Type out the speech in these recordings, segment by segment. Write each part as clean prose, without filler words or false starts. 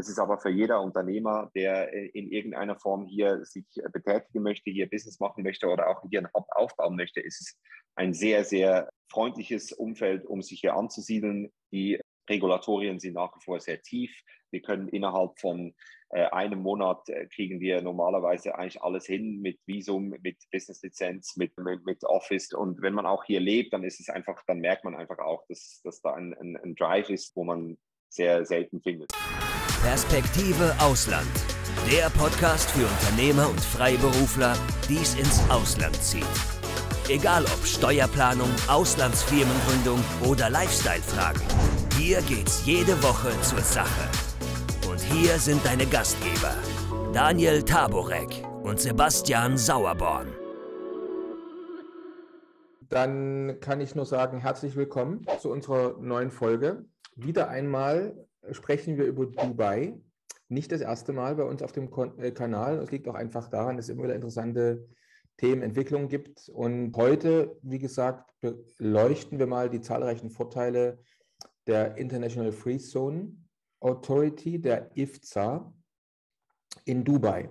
Das ist aber für jeder Unternehmer, der in irgendeiner Form hier sich betätigen möchte, hier Business machen möchte oder auch hier einen Hub aufbauen möchte, ist es ein sehr, sehr freundliches Umfeld, um sich hier anzusiedeln. Die Regulatorien sind nach wie vor sehr tief. Wir können innerhalb von einem Monat kriegen wir normalerweise eigentlich alles hin mit Visum, mit Business-Lizenz, mit Office. Und wenn man auch hier lebt, dann ist es einfach, dann merkt man einfach auch, dass da ein Drive ist, wo man sehr selten findet. Perspektive Ausland. Der Podcast für Unternehmer und Freiberufler, die es ins Ausland zieht. Egal ob Steuerplanung, Auslandsfirmengründung oder Lifestyle-Fragen. Hier geht's jede Woche zur Sache. Und hier sind deine Gastgeber, Daniel Taborek und Sebastian Sauerborn. Dann kann ich nur sagen, herzlich willkommen zu unserer neuen Folge. Wieder einmal sprechen wir über Dubai. Nicht das erste Mal bei uns auf dem Kanal. Es liegt auch einfach daran, dass es immer wieder interessante Themenentwicklungen gibt. Und heute, wie gesagt, beleuchten wir mal die zahlreichen Vorteile der International Free Zone Authority, der IFZA, in Dubai.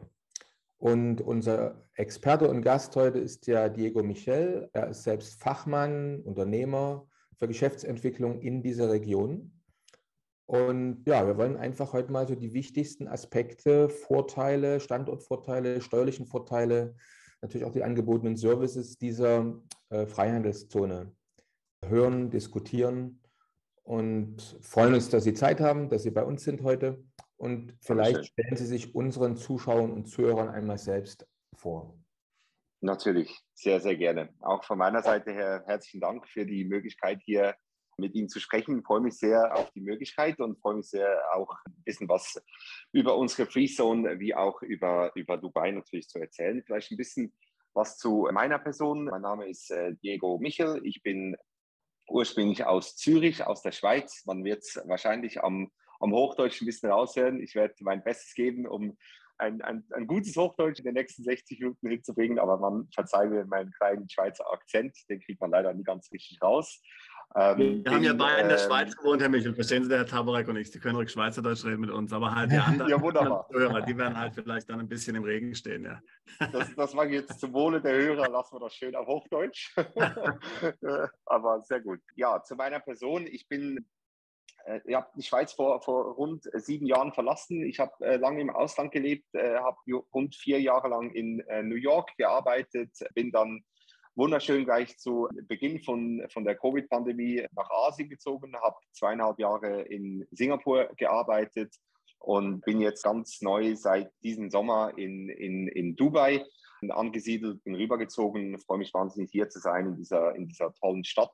Und unser Experte und Gast heute ist ja Diego Michel. Er ist selbst Fachmann, Unternehmer für Geschäftsentwicklung in dieser Region. Und ja, wir wollen einfach heute mal so die wichtigsten Aspekte, Vorteile, Standortvorteile, steuerlichen Vorteile, natürlich auch die angebotenen Services dieser Freihandelszone hören, diskutieren und freuen uns, dass Sie Zeit haben, dass Sie bei uns sind heute. Und vielleicht stellen Sie sich unseren Zuschauern und Zuhörern einmal selbst vor. Natürlich, sehr, sehr gerne. Auch von meiner Seite her herzlichen Dank für die Möglichkeit, hier mit Ihnen zu sprechen. Ich freue mich sehr auf die Möglichkeit und freue mich sehr, auch ein bisschen was über unsere Free Zone wie auch über Dubai natürlich zu erzählen. Vielleicht ein bisschen was zu meiner Person. Mein Name ist Diego Michel. Ich bin ursprünglich aus Zürich, aus der Schweiz. Man wird es wahrscheinlich am Hochdeutsch ein bisschen raushören. Ich werde mein Bestes geben, um ein gutes Hochdeutsch in den nächsten 60 Minuten hinzubringen, aber man verzeiht mir meinen kleinen Schweizer Akzent, den kriegt man leider nie ganz richtig raus. Wir haben ja beide in der Schweiz gewohnt, Herr Michel. Verstehen Sie, der Herr Taborek und ich, Sie können ruhig Schweizerdeutsch reden mit uns, aber halt die anderen Hörer, die werden halt vielleicht dann ein bisschen im Regen stehen. Ja. Das mache ich jetzt zum Wohle der Hörer, lassen wir das schön auf Hochdeutsch. Aber sehr gut. Ja, zu meiner Person. Ich habe die Schweiz vor rund 7 Jahren verlassen. Ich habe lange im Ausland gelebt, habe rund 4 Jahre lang in New York gearbeitet, bin dann wunderschön gleich zu Beginn von der Covid-Pandemie nach Asien gezogen, habe 2,5 Jahre in Singapur gearbeitet und bin jetzt ganz neu seit diesem Sommer in Dubai angesiedelt, bin rübergezogen, freue mich wahnsinnig hier zu sein in dieser tollen Stadt.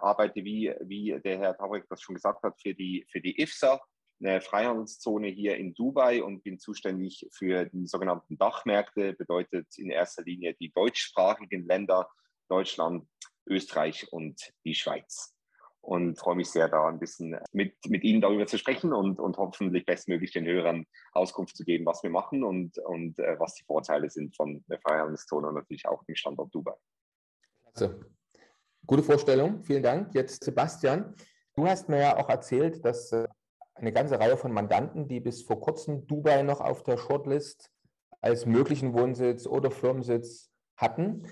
Arbeite, wie der Herr Taborek das schon gesagt hat, für die IFZA, eine Freihandelszone hier in Dubai, und bin zuständig für die sogenannten Dachmärkte, bedeutet in erster Linie die deutschsprachigen Länder, Deutschland, Österreich und die Schweiz. Und freue mich sehr, da ein bisschen mit Ihnen darüber zu sprechen und hoffentlich bestmöglich den Hörern Auskunft zu geben, was wir machen und was die Vorteile sind von der Freihandelszone und natürlich auch dem Standort Dubai. Klasse. Gute Vorstellung, vielen Dank. Jetzt Sebastian, du hast mir ja auch erzählt, dass eine ganze Reihe von Mandanten, die bis vor kurzem Dubai noch auf der Shortlist als möglichen Wohnsitz oder Firmensitz hatten,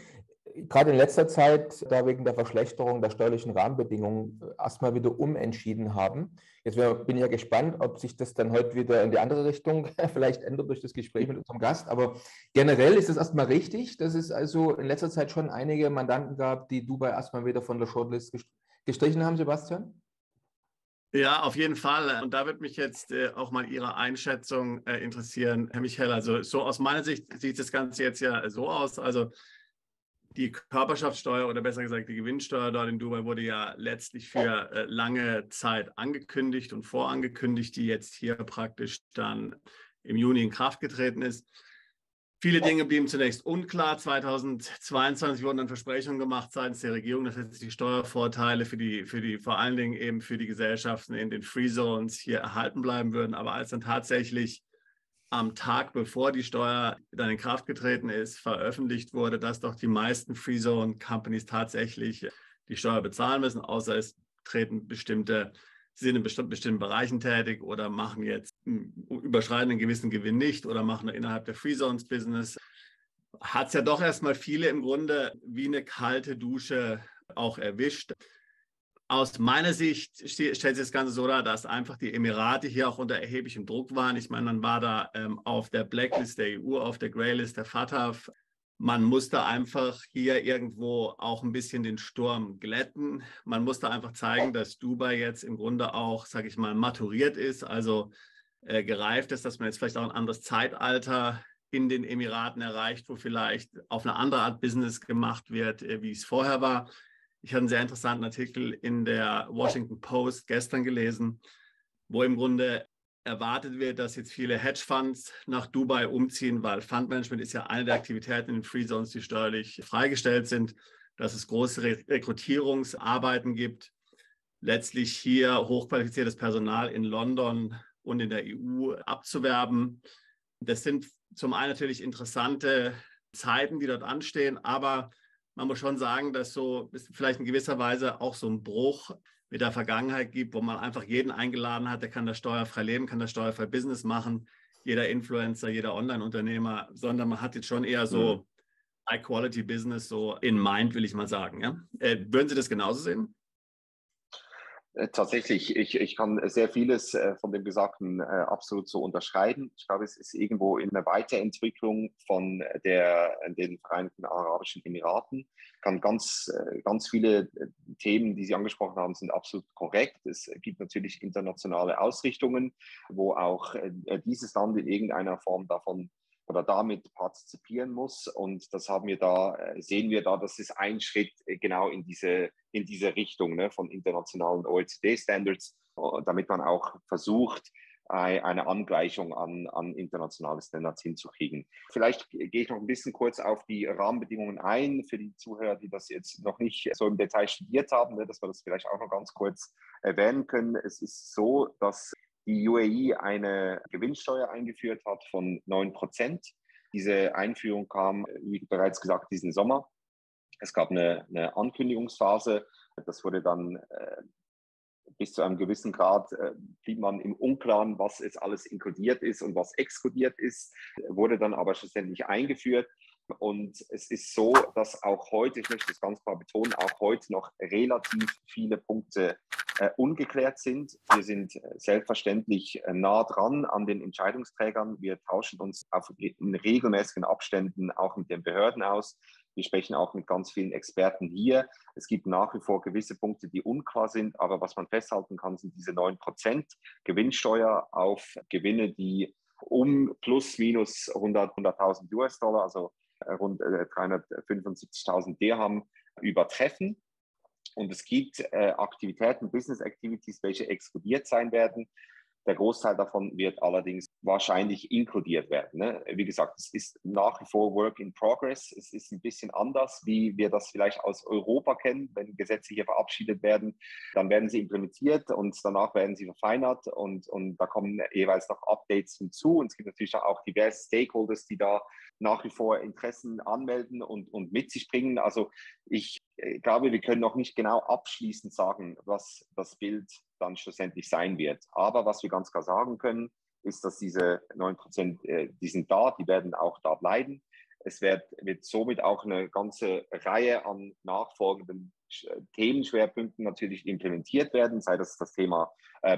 gerade in letzter Zeit, da wegen der Verschlechterung der steuerlichen Rahmenbedingungen, erstmal wieder umentschieden haben. Jetzt bin ich ja gespannt, ob sich das dann heute wieder in die andere Richtung vielleicht ändert durch das Gespräch mit unserem Gast. Aber generell ist es erstmal richtig, dass es also in letzter Zeit schon einige Mandanten gab, die Dubai erstmal wieder von der Shortlist gestrichen haben, Sebastian? Ja, auf jeden Fall. Und da wird mich jetzt auch mal Ihre Einschätzung interessieren, Herr Michel. Also so aus meiner Sicht sieht das Ganze jetzt ja so aus. Also die Körperschaftssteuer oder besser gesagt die Gewinnsteuer dort in Dubai wurde ja letztlich für lange Zeit angekündigt und vorangekündigt, die jetzt hier praktisch dann im Juni in Kraft getreten ist. Viele Dinge blieben zunächst unklar. 2022 wurden dann Versprechungen gemacht seitens der Regierung, dass jetzt die Steuervorteile vor allen Dingen eben für die Gesellschaften in den Free Zones hier erhalten bleiben würden. Aber als dann tatsächlich am Tag, bevor die Steuer dann in Kraft getreten ist, veröffentlicht wurde, dass doch die meisten Free Zone Companies tatsächlich die Steuer bezahlen müssen, außer es treten bestimmte sind in bestimmten Bereichen tätig oder machen jetzt, überschreiten einen gewissen Gewinn nicht oder machen innerhalb der Free Zones Business. Hat es ja doch erstmal viele im Grunde wie eine kalte Dusche auch erwischt. Aus meiner Sicht stellt sich das Ganze so dar, dass einfach die Emirate hier auch unter erheblichem Druck waren. Ich meine, man war da auf der Blacklist der EU, auf der Greylist der FATF. Man musste einfach hier irgendwo auch ein bisschen den Sturm glätten. Man musste einfach zeigen, dass Dubai jetzt im Grunde auch, sage ich mal, maturiert ist, also gereift ist, dass man jetzt vielleicht auch ein anderes Zeitalter in den Emiraten erreicht, wo vielleicht auf eine andere Art Business gemacht wird, wie es vorher war. Ich habe einen sehr interessanten Artikel in der Washington Post gestern gelesen, wo im Grunde erwartet wird, dass jetzt viele Hedgefonds nach Dubai umziehen, weil Fundmanagement ist ja eine der Aktivitäten in den Free Zones, die steuerlich freigestellt sind, dass es große Rekrutierungsarbeiten gibt, letztlich hier hochqualifiziertes Personal in London und in der EU abzuwerben. Das sind zum einen natürlich interessante Zeiten, die dort anstehen, aber man muss schon sagen, dass es vielleicht in gewisser Weise auch so einen Bruch mit der Vergangenheit gibt, wo man einfach jeden eingeladen hat, der kann da steuerfrei leben, kann da steuerfrei Business machen, jeder Influencer, jeder Online-Unternehmer, sondern man hat jetzt schon eher so High-Quality-Business so in mind, will ich mal sagen. Ja? Würden Sie das genauso sehen? Tatsächlich, ich kann sehr vieles von dem Gesagten absolut so unterschreiben. Ich glaube, es ist irgendwo in der Weiterentwicklung von den Vereinigten Arabischen Emiraten. Ganz viele Themen, die Sie angesprochen haben, sind absolut korrekt. Es gibt natürlich internationale Ausrichtungen, wo auch dieses Land in irgendeiner Form davon oder damit partizipieren muss. Und das sehen wir da, das ist ein Schritt genau in diese Richtung, ne, von internationalen OECD-Standards, damit man auch versucht, eine Angleichung an internationale Standards hinzukriegen. Vielleicht gehe ich noch ein bisschen kurz auf die Rahmenbedingungen ein, für die Zuhörer, die das jetzt noch nicht so im Detail studiert haben, ne, dass wir das vielleicht auch noch ganz kurz erwähnen können. Es ist so, dass die UAE eine Gewinnsteuer eingeführt hat von 9%. Diese Einführung kam, wie bereits gesagt, diesen Sommer. Es gab eine Ankündigungsphase. Das wurde dann bis zu einem gewissen Grad, blieb man im Unklaren, was jetzt alles inkludiert ist und was exkludiert ist, wurde dann aber schlussendlich eingeführt. Und es ist so, dass auch heute, ich möchte das ganz klar betonen, auch heute noch relativ viele Punkte ungeklärt sind. Wir sind selbstverständlich nah dran an den Entscheidungsträgern. Wir tauschen uns in regelmäßigen Abständen auch mit den Behörden aus. Wir sprechen auch mit ganz vielen Experten hier. Es gibt nach wie vor gewisse Punkte, die unklar sind, aber was man festhalten kann, sind diese 9% Gewinnsteuer auf Gewinne, die um plus minus 100.000 US-Dollar, also rund 375.000 Dirham übertreffen. Und es gibt Aktivitäten, Business Activities, welche exkludiert sein werden. Der Großteil davon wird allerdings wahrscheinlich inkludiert werden. Ne? Wie gesagt, es ist nach wie vor Work in Progress. Es ist ein bisschen anders, wie wir das vielleicht aus Europa kennen. Wenn Gesetze hier verabschiedet werden, dann werden sie implementiert und danach werden sie verfeinert und da kommen jeweils noch Updates hinzu. Und es gibt natürlich auch diverse Stakeholders, die da nach wie vor Interessen anmelden und mit sich bringen. Also ich glaube, wir können noch nicht genau abschließend sagen, was das Bild dann schlussendlich sein wird. Aber was wir ganz klar sagen können, ist, dass diese 9%, die sind da, die werden auch da bleiben. Es wird somit auch eine ganze Reihe an nachfolgenden Themenschwerpunkten natürlich implementiert werden, sei das Thema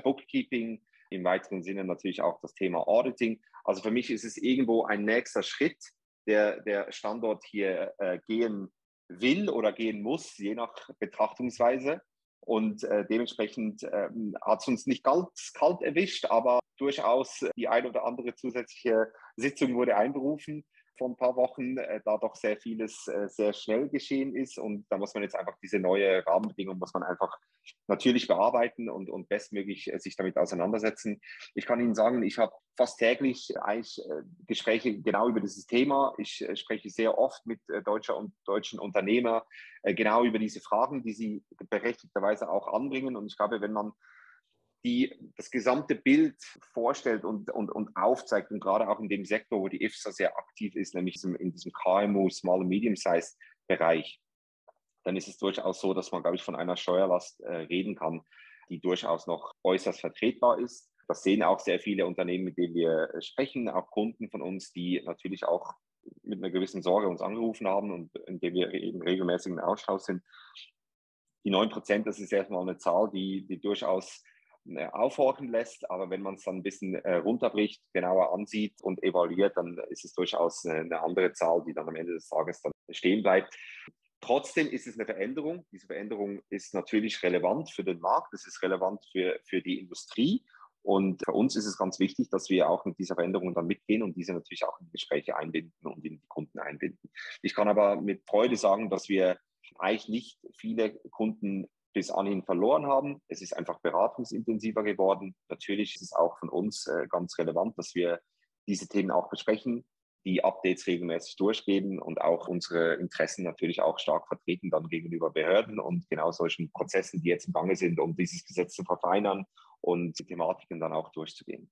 Bookkeeping, im weiteren Sinne natürlich auch das Thema Auditing. Also für mich ist es irgendwo ein nächster Schritt, der Standort hier gehen will oder gehen muss, je nach Betrachtungsweise. Und dementsprechend hat es uns nicht ganz kalt erwischt, aber durchaus die ein oder andere zusätzliche Sitzung wurde einberufen vor ein paar Wochen, da doch sehr vieles sehr schnell geschehen ist. Und da muss man jetzt einfach diese neue Rahmenbedingung, muss man einfach natürlich bearbeiten und bestmöglich sich damit auseinandersetzen. Ich kann Ihnen sagen, ich habe fast täglich eigentlich Gespräche genau über dieses Thema. Ich spreche sehr oft mit deutschen Unternehmern genau über diese Fragen, die sie berechtigterweise auch anbringen. Und ich glaube, wenn man das gesamte Bild vorstellt und aufzeigt, und gerade auch in dem Sektor, wo die IFSA sehr aktiv ist, nämlich in diesem KMU, Small- und Medium-Size-Bereich, dann ist es durchaus so, dass man, glaube ich, von einer Steuerlast reden kann, die durchaus noch äußerst vertretbar ist. Das sehen auch sehr viele Unternehmen, mit denen wir sprechen, auch Kunden von uns, die natürlich auch mit einer gewissen Sorge uns angerufen haben und in dem wir eben regelmäßig im Austausch sind. Die 9%, das ist erstmal eine Zahl, die durchaus aufhorchen lässt, aber wenn man es dann ein bisschen runterbricht, genauer ansieht und evaluiert, dann ist es durchaus eine andere Zahl, die dann am Ende des Tages dann stehen bleibt. Trotzdem ist es eine Veränderung. Diese Veränderung ist natürlich relevant für den Markt, es ist relevant für die Industrie. Und für uns ist es ganz wichtig, dass wir auch mit dieser Veränderung dann mitgehen und diese natürlich auch in die Gespräche einbinden und in die Kunden einbinden. Ich kann aber mit Freude sagen, dass wir eigentlich nicht viele Kunden bis anhin verloren haben. Es ist einfach beratungsintensiver geworden. Natürlich ist es auch von uns ganz relevant, dass wir diese Themen auch besprechen, die Updates regelmäßig durchgeben und auch unsere Interessen natürlich auch stark vertreten dann gegenüber Behörden und genau solchen Prozessen, die jetzt im Gange sind, um dieses Gesetz zu verfeinern und die Thematiken dann auch durchzugehen.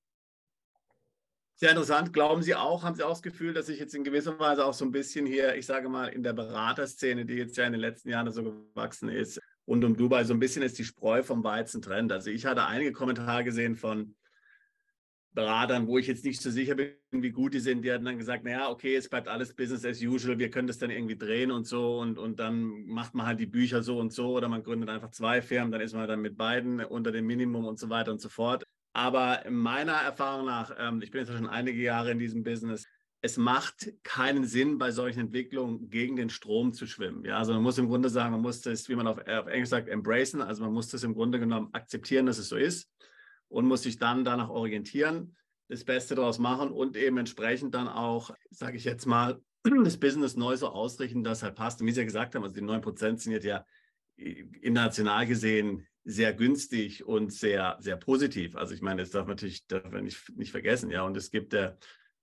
Sehr interessant. Glauben Sie auch, haben Sie auch das Gefühl, dass sich jetzt in gewisser Weise auch so ein bisschen hier, ich sage mal, in der Beraterszene, die jetzt ja in den letzten Jahren so gewachsen ist, rund um Dubai, so ein bisschen ist die Spreu vom Weizen trennt? Also ich hatte einige Kommentare gesehen von Beratern, wo ich jetzt nicht so sicher bin, wie gut die sind. Die hatten dann gesagt, naja, okay, es bleibt alles Business as usual, wir können das dann irgendwie drehen und so und dann macht man halt die Bücher so und so oder man gründet einfach 2 Firmen, dann ist man dann mit beiden unter dem Minimum und so weiter und so fort. Aber meiner Erfahrung nach, ich bin jetzt schon einige Jahre in diesem Business, es macht keinen Sinn, bei solchen Entwicklungen gegen den Strom zu schwimmen. Ja, also man muss im Grunde sagen, man muss das, wie man auf Englisch sagt, embracen. Also man muss das im Grunde genommen akzeptieren, dass es so ist und muss sich dann danach orientieren, das Beste daraus machen und eben entsprechend dann auch, sage ich jetzt mal, das Business neu so ausrichten, dass halt passt. Und wie Sie ja gesagt haben, also die 9% sind jetzt ja international gesehen sehr günstig und sehr, sehr positiv. Also ich meine, das darf man nicht vergessen, ja. Und es gibt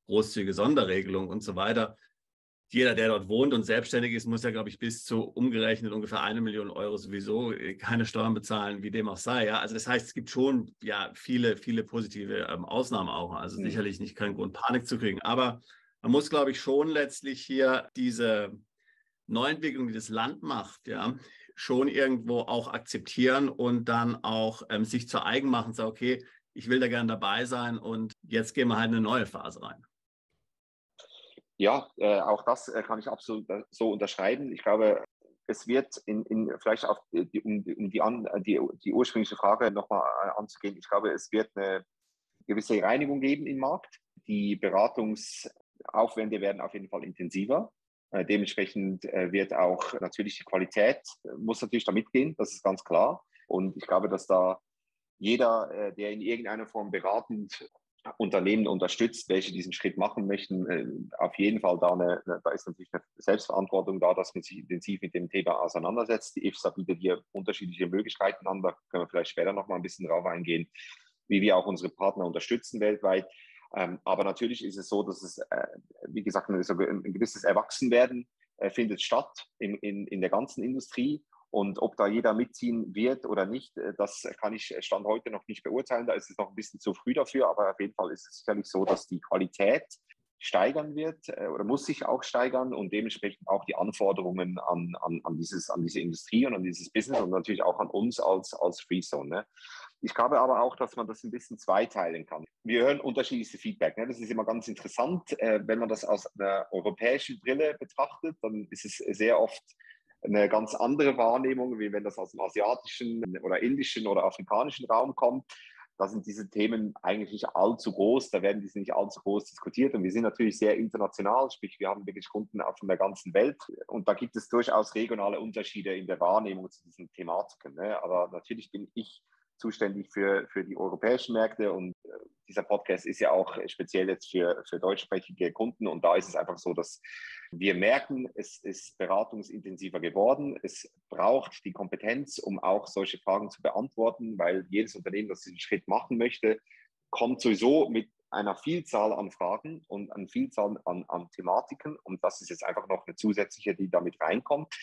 großzügige Sonderregelungen und so weiter. Jeder, der dort wohnt und selbstständig ist, muss ja, glaube ich, bis zu umgerechnet ungefähr 1 Million Euro sowieso keine Steuern bezahlen, wie dem auch sei. Ja? Also das heißt, es gibt schon ja viele, viele positive Ausnahmen auch. Also sicherlich nicht kein Grund, Panik zu kriegen. Aber man muss, glaube ich, schon letztlich hier diese Neuentwicklung, die das Land macht, ja, schon irgendwo auch akzeptieren und dann auch sich zu eigen machen und sagen, okay, ich will da gerne dabei sein und jetzt gehen wir halt in eine neue Phase rein. Ja, auch das kann ich absolut so unterschreiben. Ich glaube, es wird vielleicht auf die ursprüngliche Frage nochmal anzugehen. Ich glaube, es wird eine gewisse Reinigung geben im Markt. Die Beratungsaufwände werden auf jeden Fall intensiver. Dementsprechend wird auch natürlich die Qualität, muss natürlich da mitgehen, das ist ganz klar. Und ich glaube, dass da jeder, der in irgendeiner Form beratend Unternehmen unterstützt, welche diesen Schritt machen möchten, auf jeden Fall da ist natürlich eine Selbstverantwortung da, dass man sich intensiv mit dem Thema auseinandersetzt. Die IFSA bietet hier unterschiedliche Möglichkeiten an, da können wir vielleicht später noch mal ein bisschen drauf eingehen, wie wir auch unsere Partner unterstützen weltweit. Aber natürlich ist es so, dass es, wie gesagt, ein gewisses Erwachsenwerden findet statt in der ganzen Industrie. Und ob da jeder mitziehen wird oder nicht, das kann ich Stand heute noch nicht beurteilen. Da ist es noch ein bisschen zu früh dafür. Aber auf jeden Fall ist es sicherlich so, dass die Qualität steigern wird oder muss sich auch steigern und dementsprechend auch die Anforderungen an diese Industrie und an dieses Business und natürlich auch an uns als Freezone. Ne? Ich glaube aber auch, dass man das ein bisschen zweiteilen kann. Wir hören unterschiedlichste Feedback. Ne? Das ist immer ganz interessant. Wenn man das aus einer europäischen Brille betrachtet, dann ist es sehr oft eine ganz andere Wahrnehmung, wie wenn das aus dem asiatischen oder indischen oder afrikanischen Raum kommt. Da sind diese Themen eigentlich nicht allzu groß, da werden diese nicht allzu groß diskutiert und wir sind natürlich sehr international, sprich wir haben wirklich Kunden von der ganzen Welt und da gibt es durchaus regionale Unterschiede in der Wahrnehmung zu diesen Thematiken. Ne? Aber natürlich bin ich zuständig für die europäischen Märkte und dieser Podcast ist ja auch speziell jetzt für deutschsprachige Kunden und da ist es einfach so, dass wir merken, es ist beratungsintensiver geworden. Es braucht die Kompetenz, um auch solche Fragen zu beantworten, weil jedes Unternehmen, das diesen Schritt machen möchte, kommt sowieso mit einer Vielzahl an Fragen und einer Vielzahl an Thematiken und das ist jetzt einfach noch eine zusätzliche, die damit reinkommt.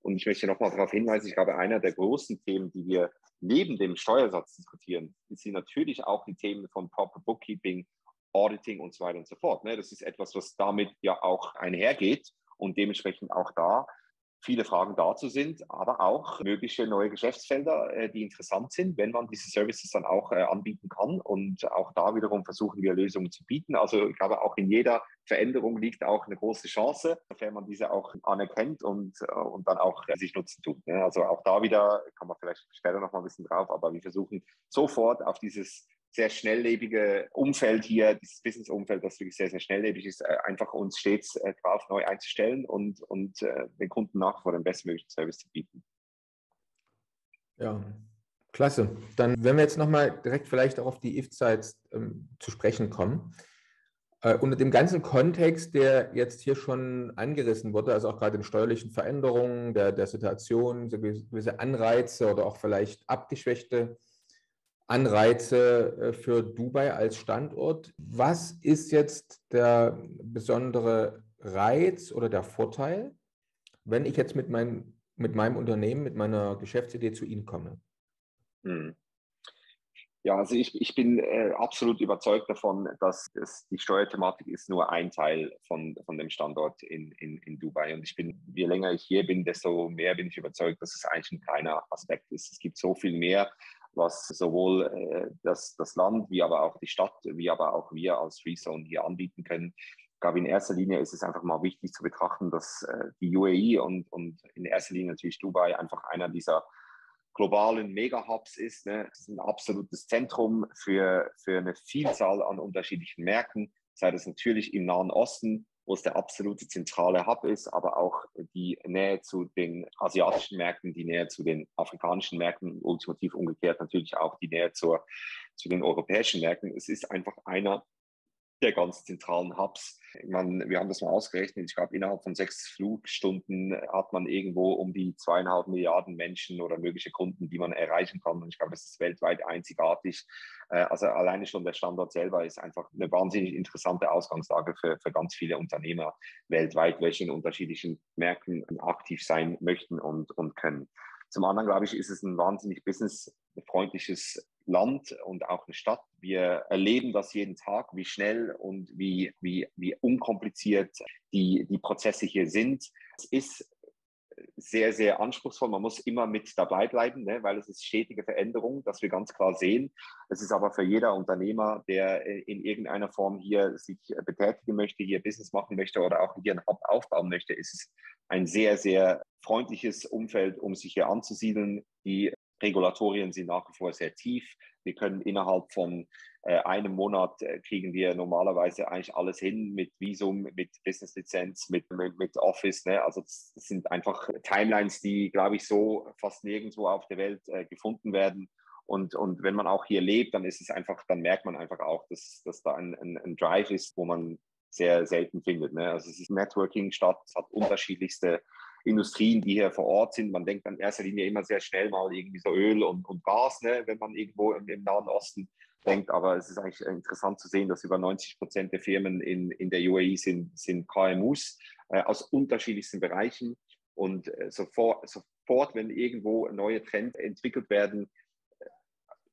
Und ich möchte nochmal darauf hinweisen, ich glaube, einer der großen Themen, die wir neben dem Steuersatz diskutieren, sind natürlich auch die Themen von Proper Bookkeeping, Auditing und so weiter und so fort. Das ist etwas, was damit ja auch einhergeht und dementsprechend auch da viele Fragen dazu sind, aber auch mögliche neue Geschäftsfelder, die interessant sind, wenn man diese Services dann auch anbieten kann. Und auch da wiederum versuchen wir Lösungen zu bieten. Also ich glaube, auch in jeder Veränderung liegt auch eine große Chance, sofern man diese auch anerkennt und dann auch sich nutzen tut. Ne? Also auch da wieder, kann man vielleicht später noch mal ein bisschen drauf, aber wir versuchen sofort auf dieses sehr schnelllebige Umfeld hier, dieses Business-Umfeld, das wirklich sehr, sehr schnelllebig ist, einfach uns stets drauf neu einzustellen und den Kunden nach wie vor den bestmöglichen Service zu bieten. Ja, klasse. Dann, wenn wir jetzt nochmal direkt vielleicht auch auf die IFZ zu sprechen kommen, unter dem ganzen Kontext, der jetzt hier schon angerissen wurde, also auch gerade den steuerlichen Veränderungen, der Situation, so gewisse Anreize oder auch vielleicht abgeschwächte Anreize für Dubai als Standort. Was ist jetzt der besondere Reiz oder der Vorteil, wenn ich jetzt mit meinem Unternehmen, mit meiner Geschäftsidee zu Ihnen komme? Ja, also ich bin absolut überzeugt davon, dass die Steuerthematik ist nur ein Teil von dem Standort in Dubai. Und je länger ich hier bin, desto mehr bin ich überzeugt, dass es eigentlich ein kleiner Aspekt ist. Es gibt so viel mehr, was sowohl das Land, wie aber auch die Stadt, wie aber auch wir als Freezone hier anbieten können. Ich glaube, in erster Linie ist es einfach mal wichtig zu betrachten, dass die UAE und in erster Linie natürlich Dubai einfach einer dieser globalen Mega-Hubs ist. Ne? Es ist ein absolutes Zentrum für eine Vielzahl an unterschiedlichen Märkten, sei das natürlich im Nahen Osten, wo es der absolute zentrale Hub ist, aber auch die Nähe zu den asiatischen Märkten, die Nähe zu den afrikanischen Märkten, ultimativ umgekehrt natürlich auch die Nähe zu den europäischen Märkten. Es ist einfach einer der ganz zentralen Hubs. Wir haben das mal ausgerechnet. Ich glaube, innerhalb von 6 Flugstunden hat man irgendwo um die 2,5 Milliarden Menschen oder mögliche Kunden, die man erreichen kann. Und ich glaube, das ist weltweit einzigartig. Also alleine schon der Standort selber ist einfach eine wahnsinnig interessante Ausgangslage für ganz viele Unternehmer weltweit, welche in unterschiedlichen Märkten aktiv sein möchten und können. Zum anderen, glaube ich, ist es ein wahnsinnig businessfreundliches Land und auch eine Stadt. Wir erleben das jeden Tag, wie schnell und wie unkompliziert die Prozesse hier sind. Es ist sehr, sehr anspruchsvoll. Man muss immer mit dabei bleiben, ne, weil es ist stetige Veränderung, das wir ganz klar sehen. Es ist aber für jeder Unternehmer, der in irgendeiner Form hier sich betätigen möchte, hier Business machen möchte oder auch hier einen Hub aufbauen möchte, ist es ein sehr, sehr freundliches Umfeld, um sich hier anzusiedeln. Die Regulatorien sind nach wie vor sehr tief. Wir können innerhalb von einem Monat kriegen wir normalerweise eigentlich alles hin mit Visum, mit Business-Lizenz, mit Office. Ne? Also das sind einfach Timelines, die, glaube ich, so fast nirgendwo auf der Welt gefunden werden. Und wenn man auch hier lebt, dann ist es einfach, dann merkt man einfach auch, dass da ein Drive ist, wo man sehr selten findet. Ne? Also es ist Networking-Stadt, es hat unterschiedlichste Industrien, die hier vor Ort sind. Man denkt in erster Linie immer sehr schnell mal irgendwie so Öl und Gas, ne, wenn man irgendwo im Nahen Osten denkt. Aber es ist eigentlich interessant zu sehen, dass über 90% der Firmen in der UAE sind KMUs aus unterschiedlichsten Bereichen. Und sofort, wenn irgendwo neue Trends entwickelt werden,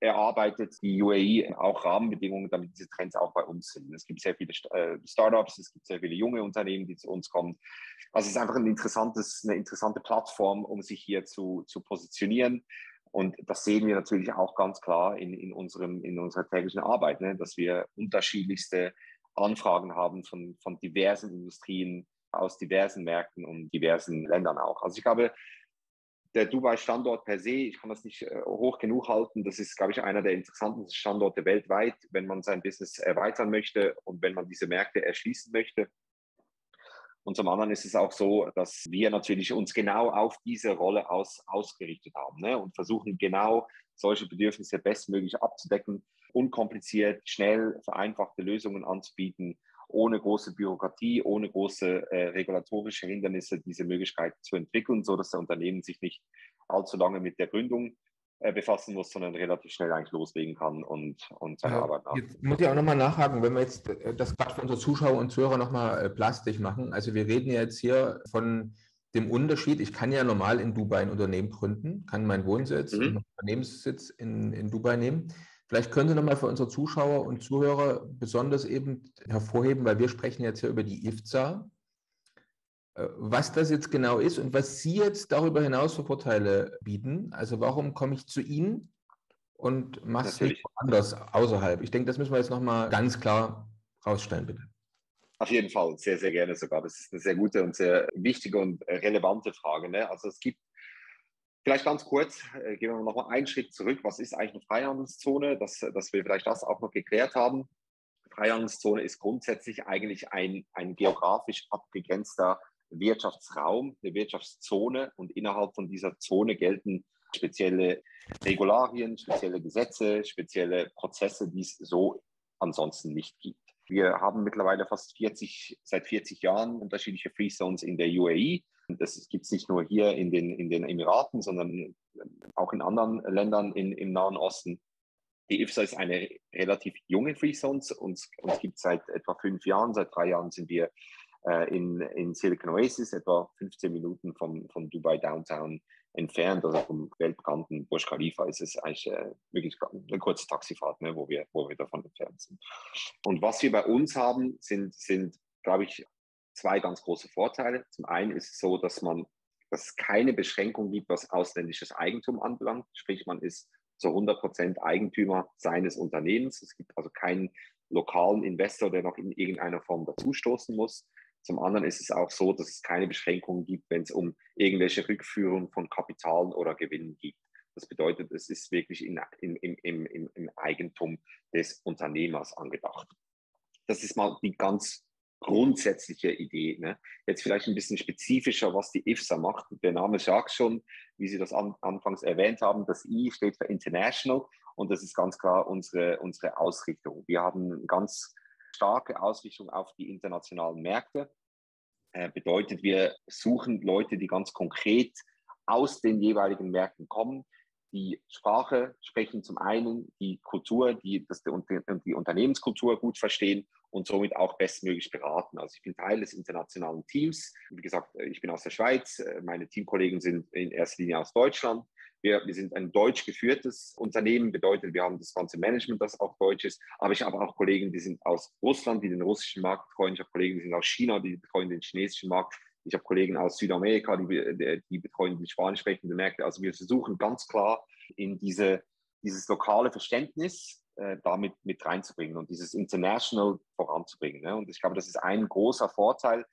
erarbeitet die UAE auch Rahmenbedingungen, damit diese Trends auch bei uns sind. Es gibt sehr viele Startups, es gibt sehr viele junge Unternehmen, die zu uns kommen. Also es ist einfach eine interessante Plattform, um sich hier zu positionieren. Und das sehen wir natürlich auch ganz klar in unserer täglichen Arbeit, ne? Dass wir unterschiedlichste Anfragen haben von diversen Industrien aus diversen Märkten und diversen Ländern auch. Also ich glaube, der Dubai-Standort per se, ich kann das nicht hoch genug halten, das ist, glaube ich, einer der interessantesten Standorte weltweit, wenn man sein Business erweitern möchte und wenn man diese Märkte erschließen möchte. Und zum anderen ist es auch so, dass wir natürlich uns genau auf diese Rolle ausgerichtet haben, ne? Und versuchen genau solche Bedürfnisse bestmöglich abzudecken, unkompliziert, schnell, vereinfachte Lösungen anzubieten, ohne große Bürokratie, ohne große regulatorische Hindernisse, diese Möglichkeit zu entwickeln, sodass der Unternehmen sich nicht allzu lange mit der Gründung befassen muss, sondern relativ schnell eigentlich loslegen kann und seine Arbeit nachgehen. Jetzt muss ich auch nochmal nachhaken, wenn wir jetzt das gerade für unsere Zuschauer und Zuhörer nochmal plastisch machen. Also wir reden jetzt hier von dem Unterschied. Ich kann ja normal in Dubai ein Unternehmen gründen, kann meinen Wohnsitz und Unternehmenssitz in Dubai nehmen. Vielleicht können Sie nochmal für unsere Zuschauer und Zuhörer besonders eben hervorheben, weil wir sprechen jetzt hier über die IFZA. was das jetzt genau ist und was Sie jetzt darüber hinaus für Vorteile bieten. Also warum komme ich zu Ihnen und mache es nicht Natürlich. woanders außerhalb? Ich denke, das müssen wir jetzt nochmal ganz klar rausstellen, bitte. Auf jeden Fall, sehr, sehr gerne sogar. Das ist eine sehr gute und sehr wichtige und relevante Frage. Ne? Also es gibt, vielleicht ganz kurz, gehen wir noch mal einen Schritt zurück. Was ist eigentlich eine Freihandelszone? Dass wir vielleicht das auch noch geklärt haben. Freihandelszone ist grundsätzlich eigentlich ein geografisch abgegrenzter Wirtschaftsraum, eine Wirtschaftszone, und innerhalb von dieser Zone gelten spezielle Regularien, spezielle Gesetze, spezielle Prozesse, die es so ansonsten nicht gibt. Wir haben mittlerweile seit 40 Jahren unterschiedliche Free Zones in der UAE. Das gibt es nicht nur hier in den Emiraten, sondern auch in anderen Ländern im Nahen Osten. Die IFSA ist eine relativ junge Free Zone. Uns gibt es seit etwa 5 Jahren. Seit 3 Jahren sind wir in Silicon Oasis, etwa 15 Minuten von Dubai Downtown entfernt, also vom weltbekannten Burj Khalifa. Ist es eigentlich wirklich eine kurze Taxifahrt, ne, wo wir davon entfernt sind. Und was wir bei uns haben, sind glaube ich, 2 ganz große Vorteile. Zum einen ist es so, dass es keine Beschränkung gibt, was ausländisches Eigentum anbelangt. Sprich, man ist zu 100% Eigentümer seines Unternehmens. Es gibt also keinen lokalen Investor, der noch in irgendeiner Form dazustoßen muss. Zum anderen ist es auch so, dass es keine Beschränkungen gibt, wenn es um irgendwelche Rückführung von Kapitalen oder Gewinnen geht. Das bedeutet, es ist wirklich im Eigentum des Unternehmers angedacht. Das ist mal die ganz grundsätzliche Idee. Ne? Jetzt vielleicht ein bisschen spezifischer, was die IFSA macht. Der Name sagt schon, wie Sie das anfangs erwähnt haben, das I steht für International, und das ist ganz klar unsere Ausrichtung. Wir haben eine ganz starke Ausrichtung auf die internationalen Märkte. Bedeutet, wir suchen Leute, die ganz konkret aus den jeweiligen Märkten kommen, die Sprache sprechen, zum einen die Kultur, die Unternehmenskultur gut verstehen und somit auch bestmöglich beraten. Also ich bin Teil des internationalen Teams. Wie gesagt, ich bin aus der Schweiz. Meine Teamkollegen sind in erster Linie aus Deutschland. Wir sind ein deutsch geführtes Unternehmen, bedeutet, wir haben das ganze Management, das auch deutsch ist. Aber ich habe auch Kollegen, die sind aus Russland, die den russischen Markt betreuen. Ich habe Kollegen, die sind aus China, die betreuen den chinesischen Markt. Ich habe Kollegen aus Südamerika, die betreuen die spanisch sprechenden Märkte. Also wir versuchen ganz klar in dieses lokale Verständnis damit mit reinzubringen und dieses International voranzubringen. Ne? Und ich glaube, das ist ein großer Vorteil.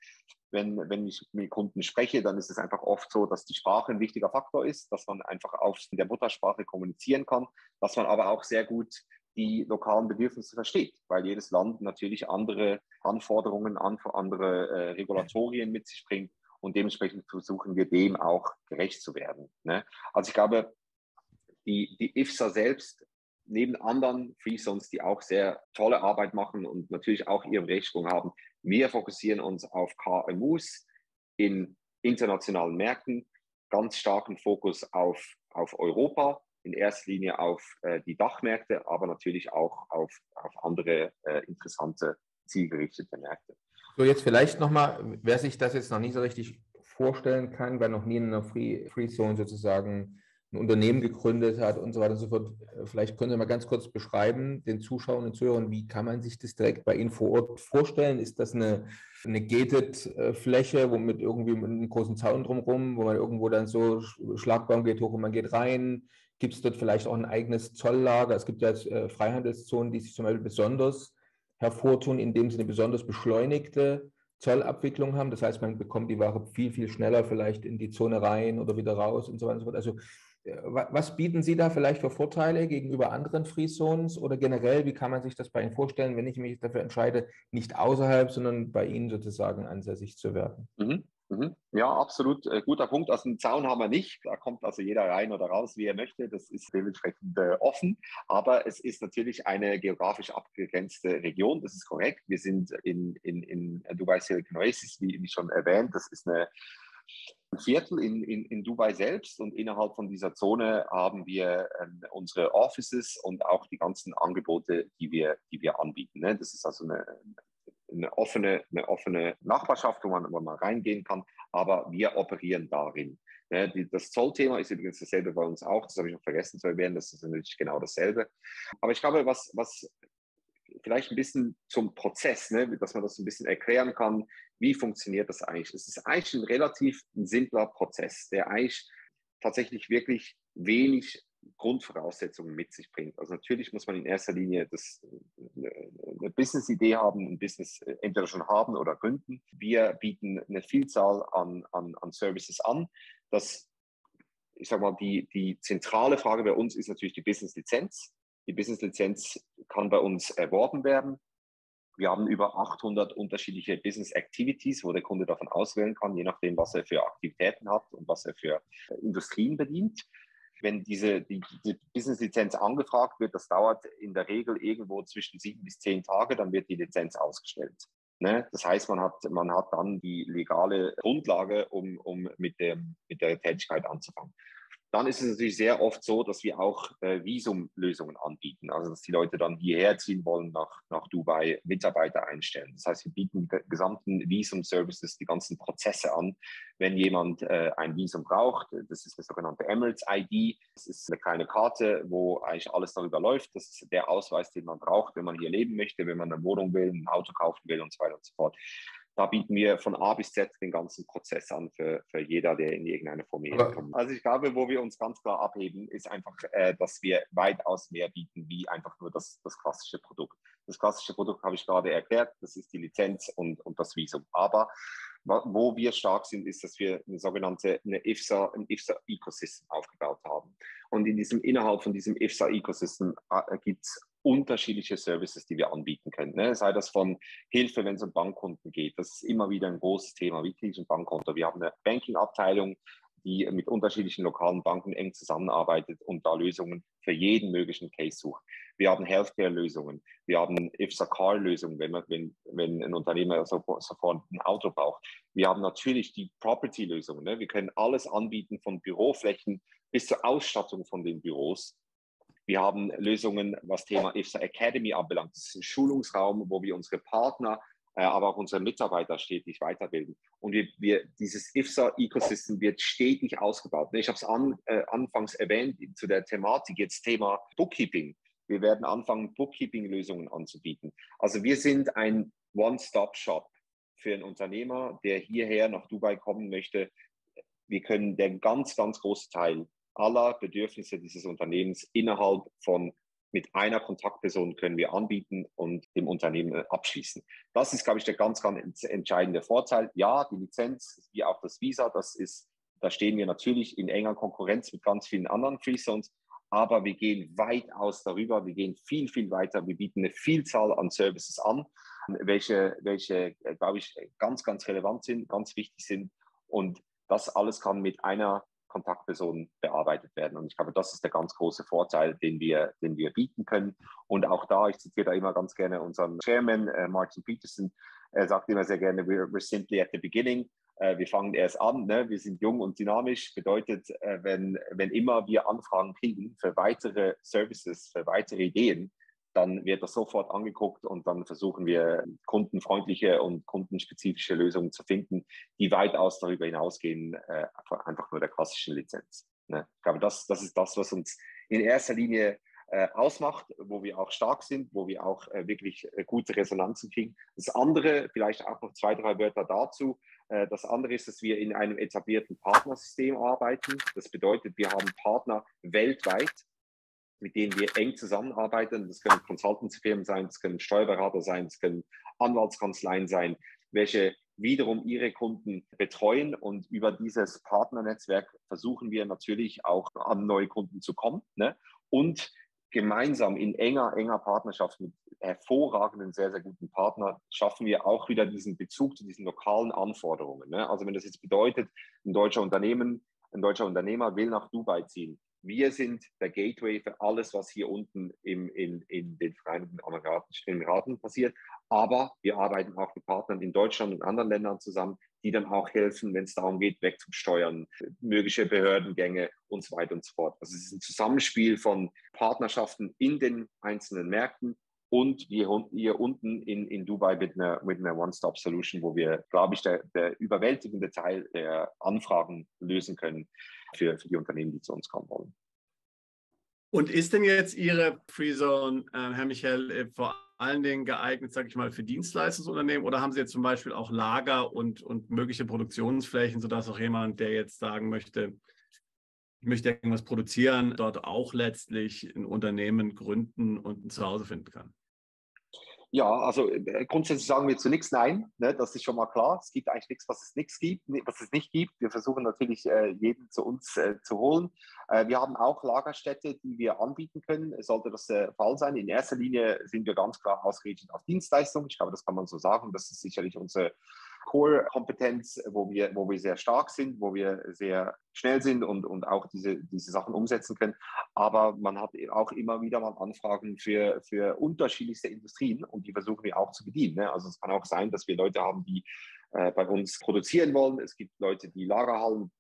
Wenn ich mit Kunden spreche, dann ist es einfach oft so, dass die Sprache ein wichtiger Faktor ist, dass man einfach in der Muttersprache kommunizieren kann, dass man aber auch sehr gut die lokalen Bedürfnisse versteht, weil jedes Land natürlich andere Anforderungen, andere Regulatorien mit sich bringt, und dementsprechend versuchen wir dem auch gerecht zu werden. Ne? Also ich glaube, die IFSA selbst, neben anderen Free Zones, die auch sehr tolle Arbeit machen und natürlich auch ihre Berechtigung haben, wir fokussieren uns auf KMUs in internationalen Märkten, ganz starken Fokus auf Europa, in erster Linie auf die Dachmärkte, aber natürlich auch auf andere interessante, zielgerichtete Märkte. So, jetzt vielleicht nochmal, wer sich das jetzt noch nicht so richtig vorstellen kann, wer noch nie in einer Free Zone sozusagen ein Unternehmen gegründet hat und so weiter und so fort. Vielleicht können Sie mal ganz kurz beschreiben, den Zuschauern und Zuhörern, wie kann man sich das direkt bei Ihnen vor Ort vorstellen? Ist das eine gated Fläche, womit irgendwie mit einem großen Zaun drumherum, wo man irgendwo dann so Schlagbaum geht hoch und man geht rein? Gibt es dort vielleicht auch ein eigenes Zolllager? Es gibt ja jetzt Freihandelszonen, die sich zum Beispiel besonders hervortun, indem sie eine besonders beschleunigte Zollabwicklung haben. Das heißt, man bekommt die Ware viel, viel schneller vielleicht in die Zone rein oder wieder raus und so weiter und so fort. Also was bieten Sie da vielleicht für Vorteile gegenüber anderen Free Zones oder generell, wie kann man sich das bei Ihnen vorstellen, wenn ich mich dafür entscheide, nicht außerhalb, sondern bei Ihnen sozusagen ansässig zu werden? Ja, absolut. Guter Punkt. Also einen Zaun haben wir nicht. Da kommt also jeder rein oder raus, wie er möchte. Das ist dementsprechend offen. Aber es ist natürlich eine geografisch abgegrenzte Region. Das ist korrekt. Wir sind in Dubai Silicon Oasis, wie schon erwähnt. Das ist ein Viertel in Dubai selbst, und innerhalb von dieser Zone haben wir unsere Offices und auch die ganzen Angebote, die wir anbieten. Ne? Das ist also eine offene Nachbarschaft, wo man reingehen kann, aber wir operieren darin. Das Zollthema ist übrigens dasselbe bei uns auch, das habe ich noch vergessen zu erwähnen, das ist natürlich genau dasselbe. Aber ich glaube, was vielleicht ein bisschen zum Prozess, ne? Dass man das ein bisschen erklären kann, wie funktioniert das eigentlich. Es ist eigentlich ein relativ simpler Prozess, der eigentlich tatsächlich wirklich wenig Grundvoraussetzungen mit sich bringt. Also natürlich muss man in erster Linie eine Business-Idee haben, ein Business entweder schon haben oder gründen. Wir bieten eine Vielzahl an Services an. Ich sage mal, die zentrale Frage bei uns ist natürlich die Business-Lizenz. Die Business-Lizenz kann bei uns erworben werden. Wir haben über 800 unterschiedliche Business Activities, wo der Kunde davon auswählen kann, je nachdem, was er für Aktivitäten hat und was er für Industrien bedient. Wenn die Business-Lizenz angefragt wird, das dauert in der Regel irgendwo zwischen 7 bis 10 Tage, dann wird die Lizenz ausgestellt. Ne? Das heißt, man hat dann die legale Grundlage, um mit der Tätigkeit anzufangen. Dann ist es natürlich sehr oft so, dass wir auch Visumlösungen anbieten. Also dass die Leute dann hierher ziehen wollen, nach Dubai, Mitarbeiter einstellen. Das heißt, wir bieten die gesamten Visum-Services, die ganzen Prozesse an. Wenn jemand ein Visum braucht, das ist eine sogenannte Emirates-ID. Das ist eine kleine Karte, wo eigentlich alles darüber läuft. Das ist der Ausweis, den man braucht, wenn man hier leben möchte, wenn man eine Wohnung will, ein Auto kaufen will und so weiter und so fort. Da bieten wir von A bis Z den ganzen Prozess an für jeder, der in irgendeine Form kommt. Also ich glaube, wo wir uns ganz klar abheben, ist einfach, dass wir weitaus mehr bieten, wie einfach nur das klassische Produkt. Das klassische Produkt habe ich gerade erklärt, das ist die Lizenz und das Visum. Aber wo wir stark sind, ist, dass wir ein IFSA-Ecosystem aufgebaut haben. Und innerhalb von diesem IFSA-Ecosystem gibt es unterschiedliche Services, die wir anbieten können. Ne? Sei das von Hilfe, wenn es um Bankkonten geht. Das ist immer wieder ein großes Thema. Wie kriege ich ein Bankkonto? Wir haben eine Banking-Abteilung, die mit unterschiedlichen lokalen Banken eng zusammenarbeitet und da Lösungen für jeden möglichen Case sucht. Wir haben Healthcare-Lösungen. Wir haben IFSA-Car-Lösungen, wenn ein Unternehmer sofort ein Auto braucht. Wir haben natürlich die Property-Lösungen. Ne? Wir können alles anbieten, von Büroflächen bis zur Ausstattung von den Büros. Wir haben Lösungen, was Thema IFSA Academy anbelangt. Das ist ein Schulungsraum, wo wir unsere Partner, aber auch unsere Mitarbeiter stetig weiterbilden. Und dieses IFSA-Ecosystem wird stetig ausgebaut. Ich habe es anfangs erwähnt zu der Thematik, jetzt Thema Bookkeeping. Wir werden anfangen, Bookkeeping-Lösungen anzubieten. Also wir sind ein One-Stop-Shop für einen Unternehmer, der hierher nach Dubai kommen möchte. Wir können den ganz, ganz großen Teil aller Bedürfnisse dieses Unternehmens mit einer Kontaktperson können wir anbieten und dem Unternehmen abschließen. Das ist, glaube ich, der ganz, ganz entscheidende Vorteil. Ja, die Lizenz wie auch das Visa, da stehen wir natürlich in enger Konkurrenz mit ganz vielen anderen Free Zones, aber wir gehen weitaus darüber, wir gehen viel, viel weiter. Wir bieten eine Vielzahl an Services an, welche glaube ich, ganz, ganz relevant sind, ganz wichtig sind, und das alles kann mit einer Kontaktpersonen bearbeitet werden. Und ich glaube, das ist der ganz große Vorteil, den wir bieten können. Und auch da, ich zitiere da immer ganz gerne unseren Chairman, Martin Peterson, er sagt immer sehr gerne, we're simply at the beginning. Wir fangen erst an, ne? Wir sind jung und dynamisch. Bedeutet, wenn immer wir Anfragen kriegen für weitere Services, für weitere Ideen, dann wird das sofort angeguckt und dann versuchen wir, kundenfreundliche und kundenspezifische Lösungen zu finden, die weitaus darüber hinausgehen, einfach nur der klassischen Lizenz. Ne? Ich glaube, das ist das, was uns in erster Linie ausmacht, wo wir auch stark sind, wo wir auch wirklich gute Resonanzen kriegen. Das andere, vielleicht auch noch 2, 3 Wörter dazu. Das andere ist, dass wir in einem etablierten Partnersystem arbeiten. Das bedeutet, wir haben Partner weltweit, mit denen wir eng zusammenarbeiten. Das können Consultancy-Firmen sein, das können Steuerberater sein, das können Anwaltskanzleien sein, welche wiederum ihre Kunden betreuen. Und über dieses Partnernetzwerk versuchen wir natürlich auch an neue Kunden zu kommen. Ne? Und gemeinsam in enger Partnerschaft mit hervorragenden, sehr, sehr guten Partnern schaffen wir auch wieder diesen Bezug zu diesen lokalen Anforderungen. Ne? Also wenn das jetzt bedeutet, ein deutscher Unternehmer will nach Dubai ziehen. Wir sind der Gateway für alles, was hier unten in den Vereinigten Emiraten passiert. Aber wir arbeiten auch mit Partnern in Deutschland und anderen Ländern zusammen, die dann auch helfen, wenn es darum geht, wegzusteuern, mögliche Behördengänge und so weiter und so fort. Also es ist ein Zusammenspiel von Partnerschaften in den einzelnen Märkten und hier unten in Dubai mit einer One-Stop-Solution, wo wir, glaube ich, der überwältigende Teil der Anfragen lösen können für die Unternehmen, die zu uns kommen wollen. Und ist denn jetzt Ihre Free Zone, Herr Michael, vor allen Dingen geeignet, sage ich mal, für Dienstleistungsunternehmen oder haben Sie jetzt zum Beispiel auch Lager und mögliche Produktionsflächen, sodass auch jemand, der jetzt sagen möchte, ich möchte irgendwas produzieren, dort auch letztlich ein Unternehmen gründen und ein Zuhause finden kann? Ja, also grundsätzlich sagen wir zu nichts Nein, ne? Das ist schon mal klar. Es gibt eigentlich nichts, was es nicht gibt. Wir versuchen natürlich, jeden zu uns zu holen. Wir haben auch Lagerstätte, die wir anbieten können, sollte das der Fall sein. In erster Linie sind wir ganz klar ausgerichtet auf Dienstleistungen. Ich glaube, das kann man so sagen. Das ist sicherlich unsere Core-Kompetenz, wo wir sehr stark sind, wo wir sehr schnell sind und auch diese Sachen umsetzen können. Aber man hat auch immer wieder mal Anfragen für unterschiedlichste Industrien und die versuchen wir auch zu bedienen. Ne? Also es kann auch sein, dass wir Leute haben, die bei uns produzieren wollen. Es gibt Leute, die Lagerhallen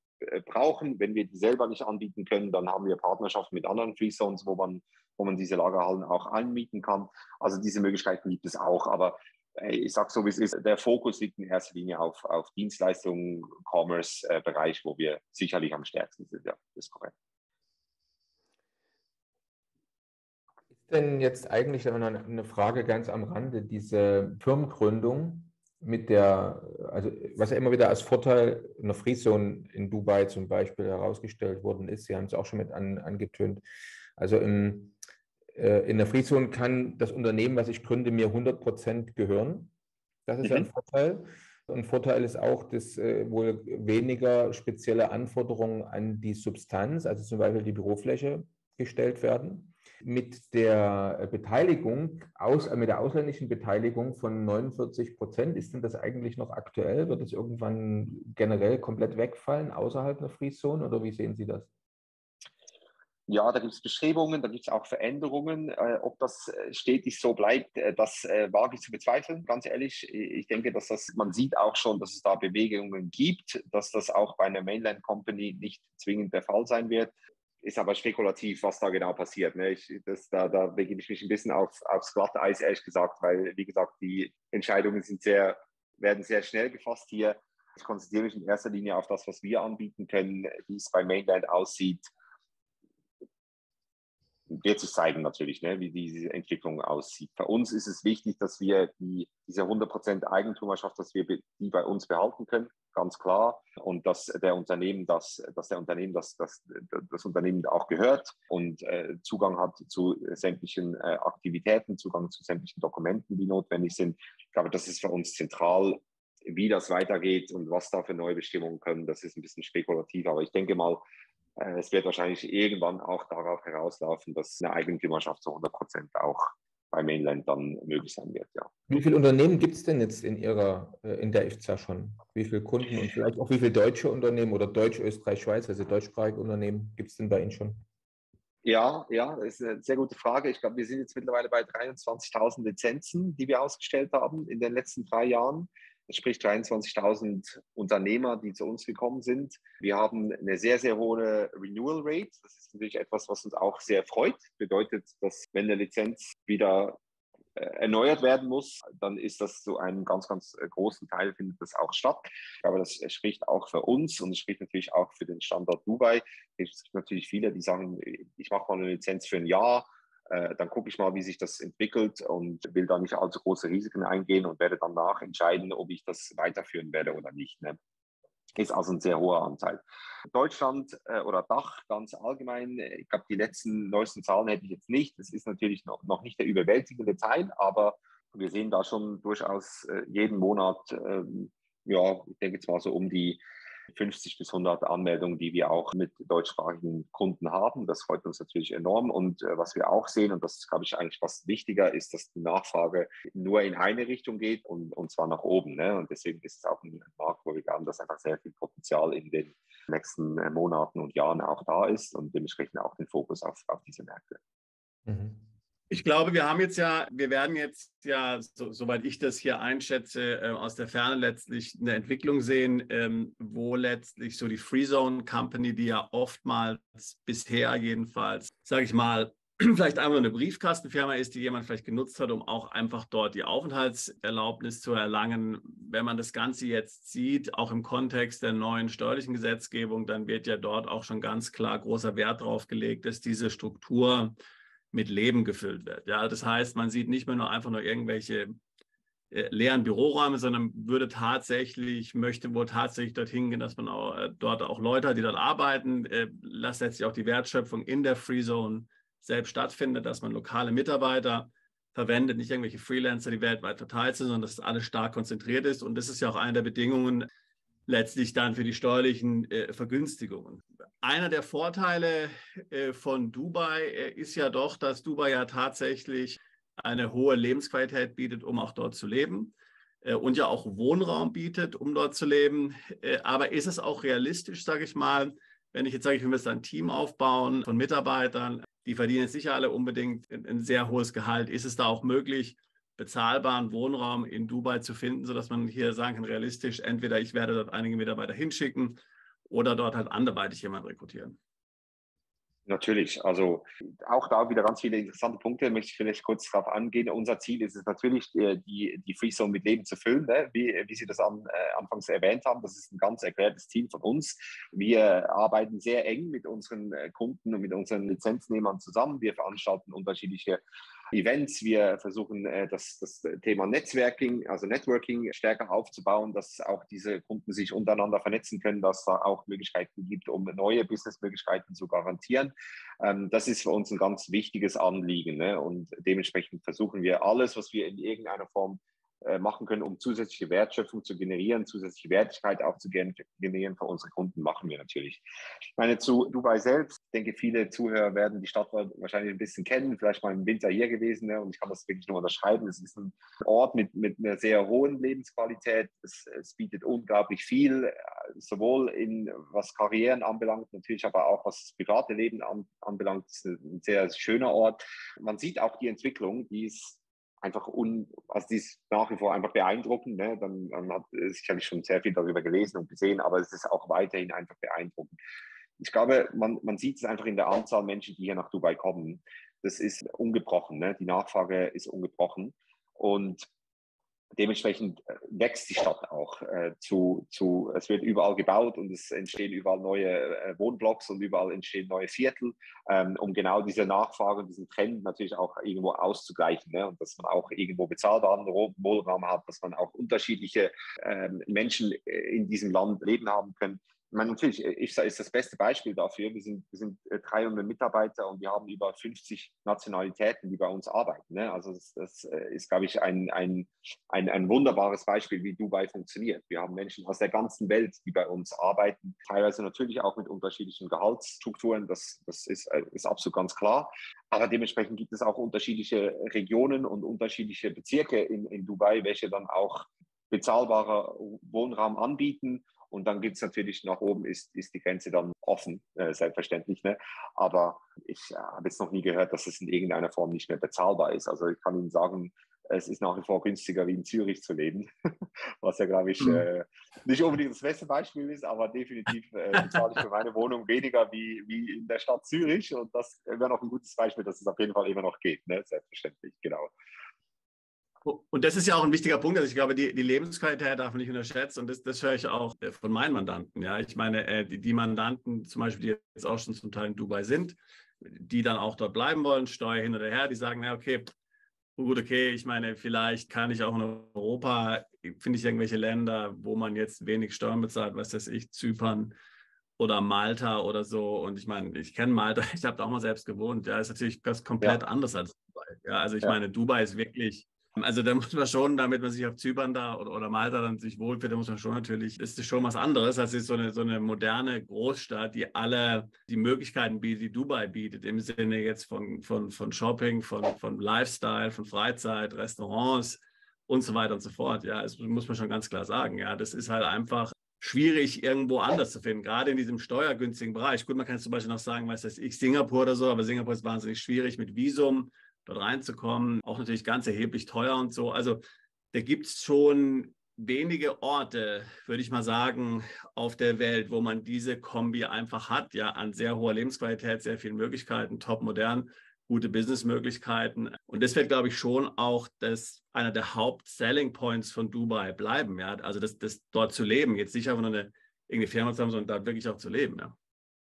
brauchen. Wenn wir die selber nicht anbieten können, dann haben wir Partnerschaften mit anderen Free Zones, wo man diese Lagerhallen auch anmieten kann. Also diese Möglichkeiten gibt es auch. Aber ich sage so, wie es ist, der Fokus liegt in erster Linie auf Dienstleistungen, Commerce-Bereich, wo wir sicherlich am stärksten sind. Ja, das ist korrekt. Ist denn jetzt eigentlich eine Frage ganz am Rande, diese Firmengründung also was ja immer wieder als Vorteil einer Free Zone in Dubai zum Beispiel herausgestellt worden ist, Sie haben es auch schon mit angetönt, also in der Free Zone kann das Unternehmen, was ich gründe, mir 100% gehören. Das ist ja ein Vorteil. Ein Vorteil ist auch, dass wohl weniger spezielle Anforderungen an die Substanz, also zum Beispiel die Bürofläche, gestellt werden. Mit der Beteiligung, mit der ausländischen Beteiligung von 49%, ist denn das eigentlich noch aktuell? Wird es irgendwann generell komplett wegfallen außerhalb einer Free Zone oder wie sehen Sie das? Ja, da gibt es Bestrebungen, da gibt es auch Veränderungen. Ob das stetig so bleibt, das wage ich zu bezweifeln, ganz ehrlich. Ich denke, man sieht auch schon, dass es da Bewegungen gibt, dass das auch bei einer Mainland Company nicht zwingend der Fall sein wird. Ist aber spekulativ, was da genau passiert. Ne? Da begebe ich mich ein bisschen aufs glatte Eis, ehrlich gesagt, weil, wie gesagt, die Entscheidungen werden sehr schnell gefasst hier. Ich konzentriere mich in erster Linie auf das, was wir anbieten können, wie es bei Mainland aussieht. Wird sich zeigen natürlich, ne, wie diese Entwicklung aussieht. Für uns ist es wichtig, dass wir diese 100% Eigentumerschaft, dass wir die bei uns behalten können, ganz klar. Und dass das Unternehmen auch gehört und Zugang hat zu sämtlichen Aktivitäten, Zugang zu sämtlichen Dokumenten, die notwendig sind. Ich glaube, das ist für uns zentral. Wie das weitergeht und was da für neue Bestimmungen kommen, das ist ein bisschen spekulativ. Aber ich denke mal, es wird wahrscheinlich irgendwann auch darauf herauslaufen, dass eine Eigentümerschaft zu 100% auch bei Mainland dann möglich sein wird. Ja. Wie viele Unternehmen gibt es denn jetzt in der IFZA schon? Wie viele Kunden und vielleicht auch wie viele deutsche Unternehmen oder Deutsch, Österreich, Schweiz, also deutschsprachige Unternehmen gibt es denn bei Ihnen schon? Ja, das ist eine sehr gute Frage. Ich glaube, wir sind jetzt mittlerweile bei 23.000 Lizenzen, die wir ausgestellt haben in den letzten 3 Jahren. Das spricht 23.000 Unternehmer, die zu uns gekommen sind. Wir haben eine sehr, sehr hohe Renewal Rate. Das ist natürlich etwas, was uns auch sehr freut. Bedeutet, dass wenn eine Lizenz wieder erneuert werden muss, dann ist das zu einem ganz, ganz großen Teil, findet das auch statt. Aber das spricht auch für uns und es spricht natürlich auch für den Standort Dubai. Es gibt natürlich viele, die sagen, ich mache mal eine Lizenz für ein Jahr, dann gucke ich mal, wie sich das entwickelt und will da nicht allzu große Risiken eingehen und werde danach entscheiden, ob ich das weiterführen werde oder nicht. Ne? Ist also ein sehr hoher Anteil. Deutschland oder Dach ganz allgemein, ich glaube, die neuesten Zahlen hätte ich jetzt nicht. Das ist natürlich noch nicht der überwältigende Teil, aber wir sehen da schon durchaus jeden Monat, ich denke jetzt mal so um die 50 bis 100 Anmeldungen, die wir auch mit deutschsprachigen Kunden haben. Das freut uns natürlich enorm. Und was wir auch sehen, und das ist, glaube ich, eigentlich fast wichtiger, ist, dass die Nachfrage nur in eine Richtung geht und zwar nach oben. Ne? Und deswegen ist es auch ein Markt, wo wir glauben, dass einfach sehr viel Potenzial in den nächsten Monaten und Jahren auch da ist und dementsprechend auch den Fokus auf diese Märkte. Mhm. Ich glaube, wir werden jetzt ja, soweit ich das hier einschätze, aus der Ferne letztlich eine Entwicklung sehen, wo letztlich so die Free Zone Company, die ja oftmals bisher jedenfalls, sage ich mal, vielleicht einfach eine Briefkastenfirma ist, die jemand vielleicht genutzt hat, um auch einfach dort die Aufenthaltserlaubnis zu erlangen. Wenn man das Ganze jetzt sieht, auch im Kontext der neuen steuerlichen Gesetzgebung, dann wird ja dort auch schon ganz klar großer Wert drauf gelegt, dass diese Struktur mit Leben gefüllt wird. Ja, das heißt, man sieht nicht mehr nur einfach nur irgendwelche leeren Büroräume, sondern möchte wohl tatsächlich dorthin gehen, dass man dort auch Leute, die dort arbeiten, dass letztlich auch die Wertschöpfung in der Free Zone selbst stattfindet, dass man lokale Mitarbeiter verwendet, nicht irgendwelche Freelancer, die weltweit verteilt sind, sondern dass alles stark konzentriert ist. Und das ist ja auch eine der Bedingungen letztlich dann für die steuerlichen Vergünstigungen. Einer der Vorteile von Dubai ist ja doch, dass Dubai ja tatsächlich eine hohe Lebensqualität bietet, um auch dort zu leben und ja auch Wohnraum bietet, um dort zu leben. Aber ist es auch realistisch, sage ich mal, wenn ich jetzt sage, ich will jetzt ein Team aufbauen von Mitarbeitern, die verdienen jetzt sicher alle unbedingt ein sehr hohes Gehalt. Ist es da auch möglich, bezahlbaren Wohnraum in Dubai zu finden, sodass man hier sagen kann, realistisch, entweder ich werde dort einige Mitarbeiter hinschicken oder dort halt anderweitig jemanden rekrutieren? Natürlich, also auch da wieder ganz viele interessante Punkte, möchte ich vielleicht kurz darauf angehen. Unser Ziel ist es natürlich, die Free Zone mit Leben zu füllen, ne? Wie Sie das anfangs erwähnt haben. Das ist ein ganz erklärtes Team von uns. Wir arbeiten sehr eng mit unseren Kunden und mit unseren Lizenznehmern zusammen. Wir veranstalten unterschiedliche Events. Wir versuchen, das Thema Networking stärker aufzubauen, dass auch diese Kunden sich untereinander vernetzen können, dass da auch Möglichkeiten gibt, um neue Businessmöglichkeiten zu garantieren. Das ist für uns ein ganz wichtiges Anliegen, ne? Und dementsprechend versuchen wir alles, was wir in irgendeiner Form machen können, um zusätzliche Wertschöpfung zu generieren, zusätzliche Wertigkeit auch zu generieren für unsere Kunden, machen wir natürlich. Ich meine, zu Dubai selbst, ich denke, viele Zuhörer werden die Stadt wahrscheinlich ein bisschen kennen, vielleicht mal im Winter hier gewesen, ne? Und ich kann das wirklich nur unterschreiben. Es ist ein Ort mit einer sehr hohen Lebensqualität. Es bietet unglaublich viel, sowohl was Karrieren anbelangt, natürlich aber auch was das private Leben anbelangt. Es ist ein sehr schöner Ort. Man sieht auch die Entwicklung, die ist die ist nach wie vor einfach beeindruckend. Ne? Man hat sicherlich schon sehr viel darüber gelesen und gesehen, aber es ist auch weiterhin einfach beeindruckend. Ich glaube, man sieht es einfach in der Anzahl Menschen, die hier nach Dubai kommen. Das ist ungebrochen. Ne? Die Nachfrage ist ungebrochen. Und dementsprechend wächst die Stadt auch es wird überall gebaut und es entstehen überall neue Wohnblocks und überall entstehen neue Viertel, um genau diese Nachfrage und diesen Trend natürlich auch irgendwo auszugleichen, ne? Und dass man auch irgendwo bezahlbaren Wohnraum hat, dass man auch unterschiedliche Menschen in diesem Land leben haben können. Ich meine, natürlich ist das beste Beispiel dafür. Wir sind 300 Mitarbeiter und wir haben über 50 Nationalitäten, die bei uns arbeiten. Ne? Also das ist, glaube ich, ein wunderbares Beispiel, wie Dubai funktioniert. Wir haben Menschen aus der ganzen Welt, die bei uns arbeiten, teilweise natürlich auch mit unterschiedlichen Gehaltsstrukturen. Das ist absolut ganz klar. Aber dementsprechend gibt es auch unterschiedliche Regionen und unterschiedliche Bezirke in Dubai, welche dann auch bezahlbarer Wohnraum anbieten. Und dann gibt es natürlich nach oben, ist die Grenze dann offen, selbstverständlich. Ne? Aber ich habe jetzt noch nie gehört, dass es in irgendeiner Form nicht mehr bezahlbar ist. Also ich kann Ihnen sagen, es ist nach wie vor günstiger, wie in Zürich zu leben, was ja, glaube ich, nicht unbedingt das beste Beispiel ist, aber definitiv bezahle ich für meine Wohnung weniger wie in der Stadt Zürich. Und das wäre noch ein gutes Beispiel, dass es auf jeden Fall immer noch geht, ne? Selbstverständlich, genau. Und das ist ja auch ein wichtiger Punkt. Also ich glaube, die Lebensqualität darf man nicht unterschätzen. Und das höre ich auch von meinen Mandanten. Ja, ich meine, die Mandanten zum Beispiel, die jetzt auch schon zum Teil in Dubai sind, die dann auch dort bleiben wollen, Steuer hin oder her, die sagen, na okay, gut, okay, ich meine, vielleicht kann ich auch in Europa, finde ich irgendwelche Länder, wo man jetzt wenig Steuern bezahlt, was weiß ich, Zypern oder Malta oder so. Und ich meine, ich kenne Malta, ich habe da auch mal selbst gewohnt. Ja, ist natürlich was komplett anders als Dubai. Ja, also ich meine, Dubai ist wirklich... Also da muss man schon, damit man sich auf Zypern da oder Malta dann sich wohlfühlt, da muss man schon natürlich, ist es schon was anderes. Also es ist so eine moderne Großstadt, die alle die Möglichkeiten bietet, die Dubai bietet, im Sinne jetzt von Shopping, von Lifestyle, von Freizeit, Restaurants und so weiter und so fort. Ja, das muss man schon ganz klar sagen. Ja, das ist halt einfach schwierig irgendwo anders zu finden, gerade in diesem steuergünstigen Bereich. Gut, man kann zum Beispiel noch sagen, weiß ich, Singapur oder so, aber Singapur ist wahnsinnig schwierig mit Visum dort reinzukommen, auch natürlich ganz erheblich teuer und so. Also da gibt es schon wenige Orte, würde ich mal sagen, auf der Welt, wo man diese Kombi einfach hat, ja, an sehr hoher Lebensqualität, sehr vielen Möglichkeiten, top modern, gute Businessmöglichkeiten. Und das wird, glaube ich, schon auch einer der Haupt-Selling-Points von Dubai bleiben, ja, also das dort zu leben, jetzt nicht einfach nur irgendeine Firma zu haben, sondern da wirklich auch zu leben, ja.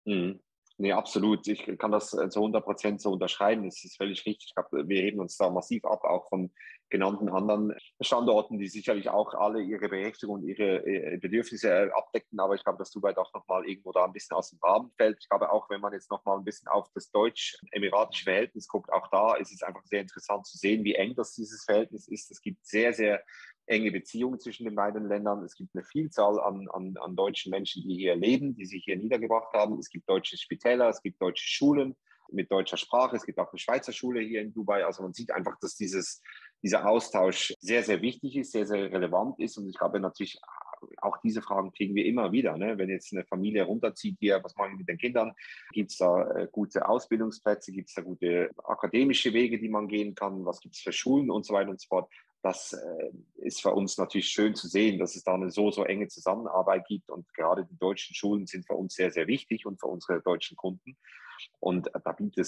Mhm. Nee, absolut. Ich kann das zu 100% so unterschreiben. Es ist völlig richtig. Ich glaube, wir heben uns da massiv ab, auch von genannten anderen Standorten, die sicherlich auch alle ihre Berechtigung und ihre Bedürfnisse abdecken. Aber ich glaube, dass Dubai doch nochmal irgendwo da ein bisschen aus dem Rahmen fällt. Ich glaube auch, wenn man jetzt nochmal ein bisschen auf das deutsch-emiratische Verhältnis guckt, auch da ist es einfach sehr interessant zu sehen, wie eng dieses Verhältnis ist. Es gibt sehr, sehr enge Beziehungen zwischen den beiden Ländern. Es gibt eine Vielzahl an deutschen Menschen, die hier leben, die sich hier niedergebracht haben. Es gibt deutsche Spitäler, es gibt deutsche Schulen mit deutscher Sprache. Es gibt auch eine Schweizer Schule hier in Dubai. Also man sieht einfach, dass dieser Austausch sehr, sehr wichtig ist, sehr, sehr relevant ist. Und ich glaube natürlich, auch diese Fragen kriegen wir immer wieder. Ne? Wenn jetzt eine Familie runterzieht hier, was mache ich mit den Kindern? Gibt es da gute Ausbildungsplätze? Gibt es da gute akademische Wege, die man gehen kann? Was gibt es für Schulen und so weiter und so fort? Das ist für uns natürlich schön zu sehen, dass es da eine so enge Zusammenarbeit gibt. Und gerade die deutschen Schulen sind für uns sehr, sehr wichtig und für unsere deutschen Kunden. Und da bietet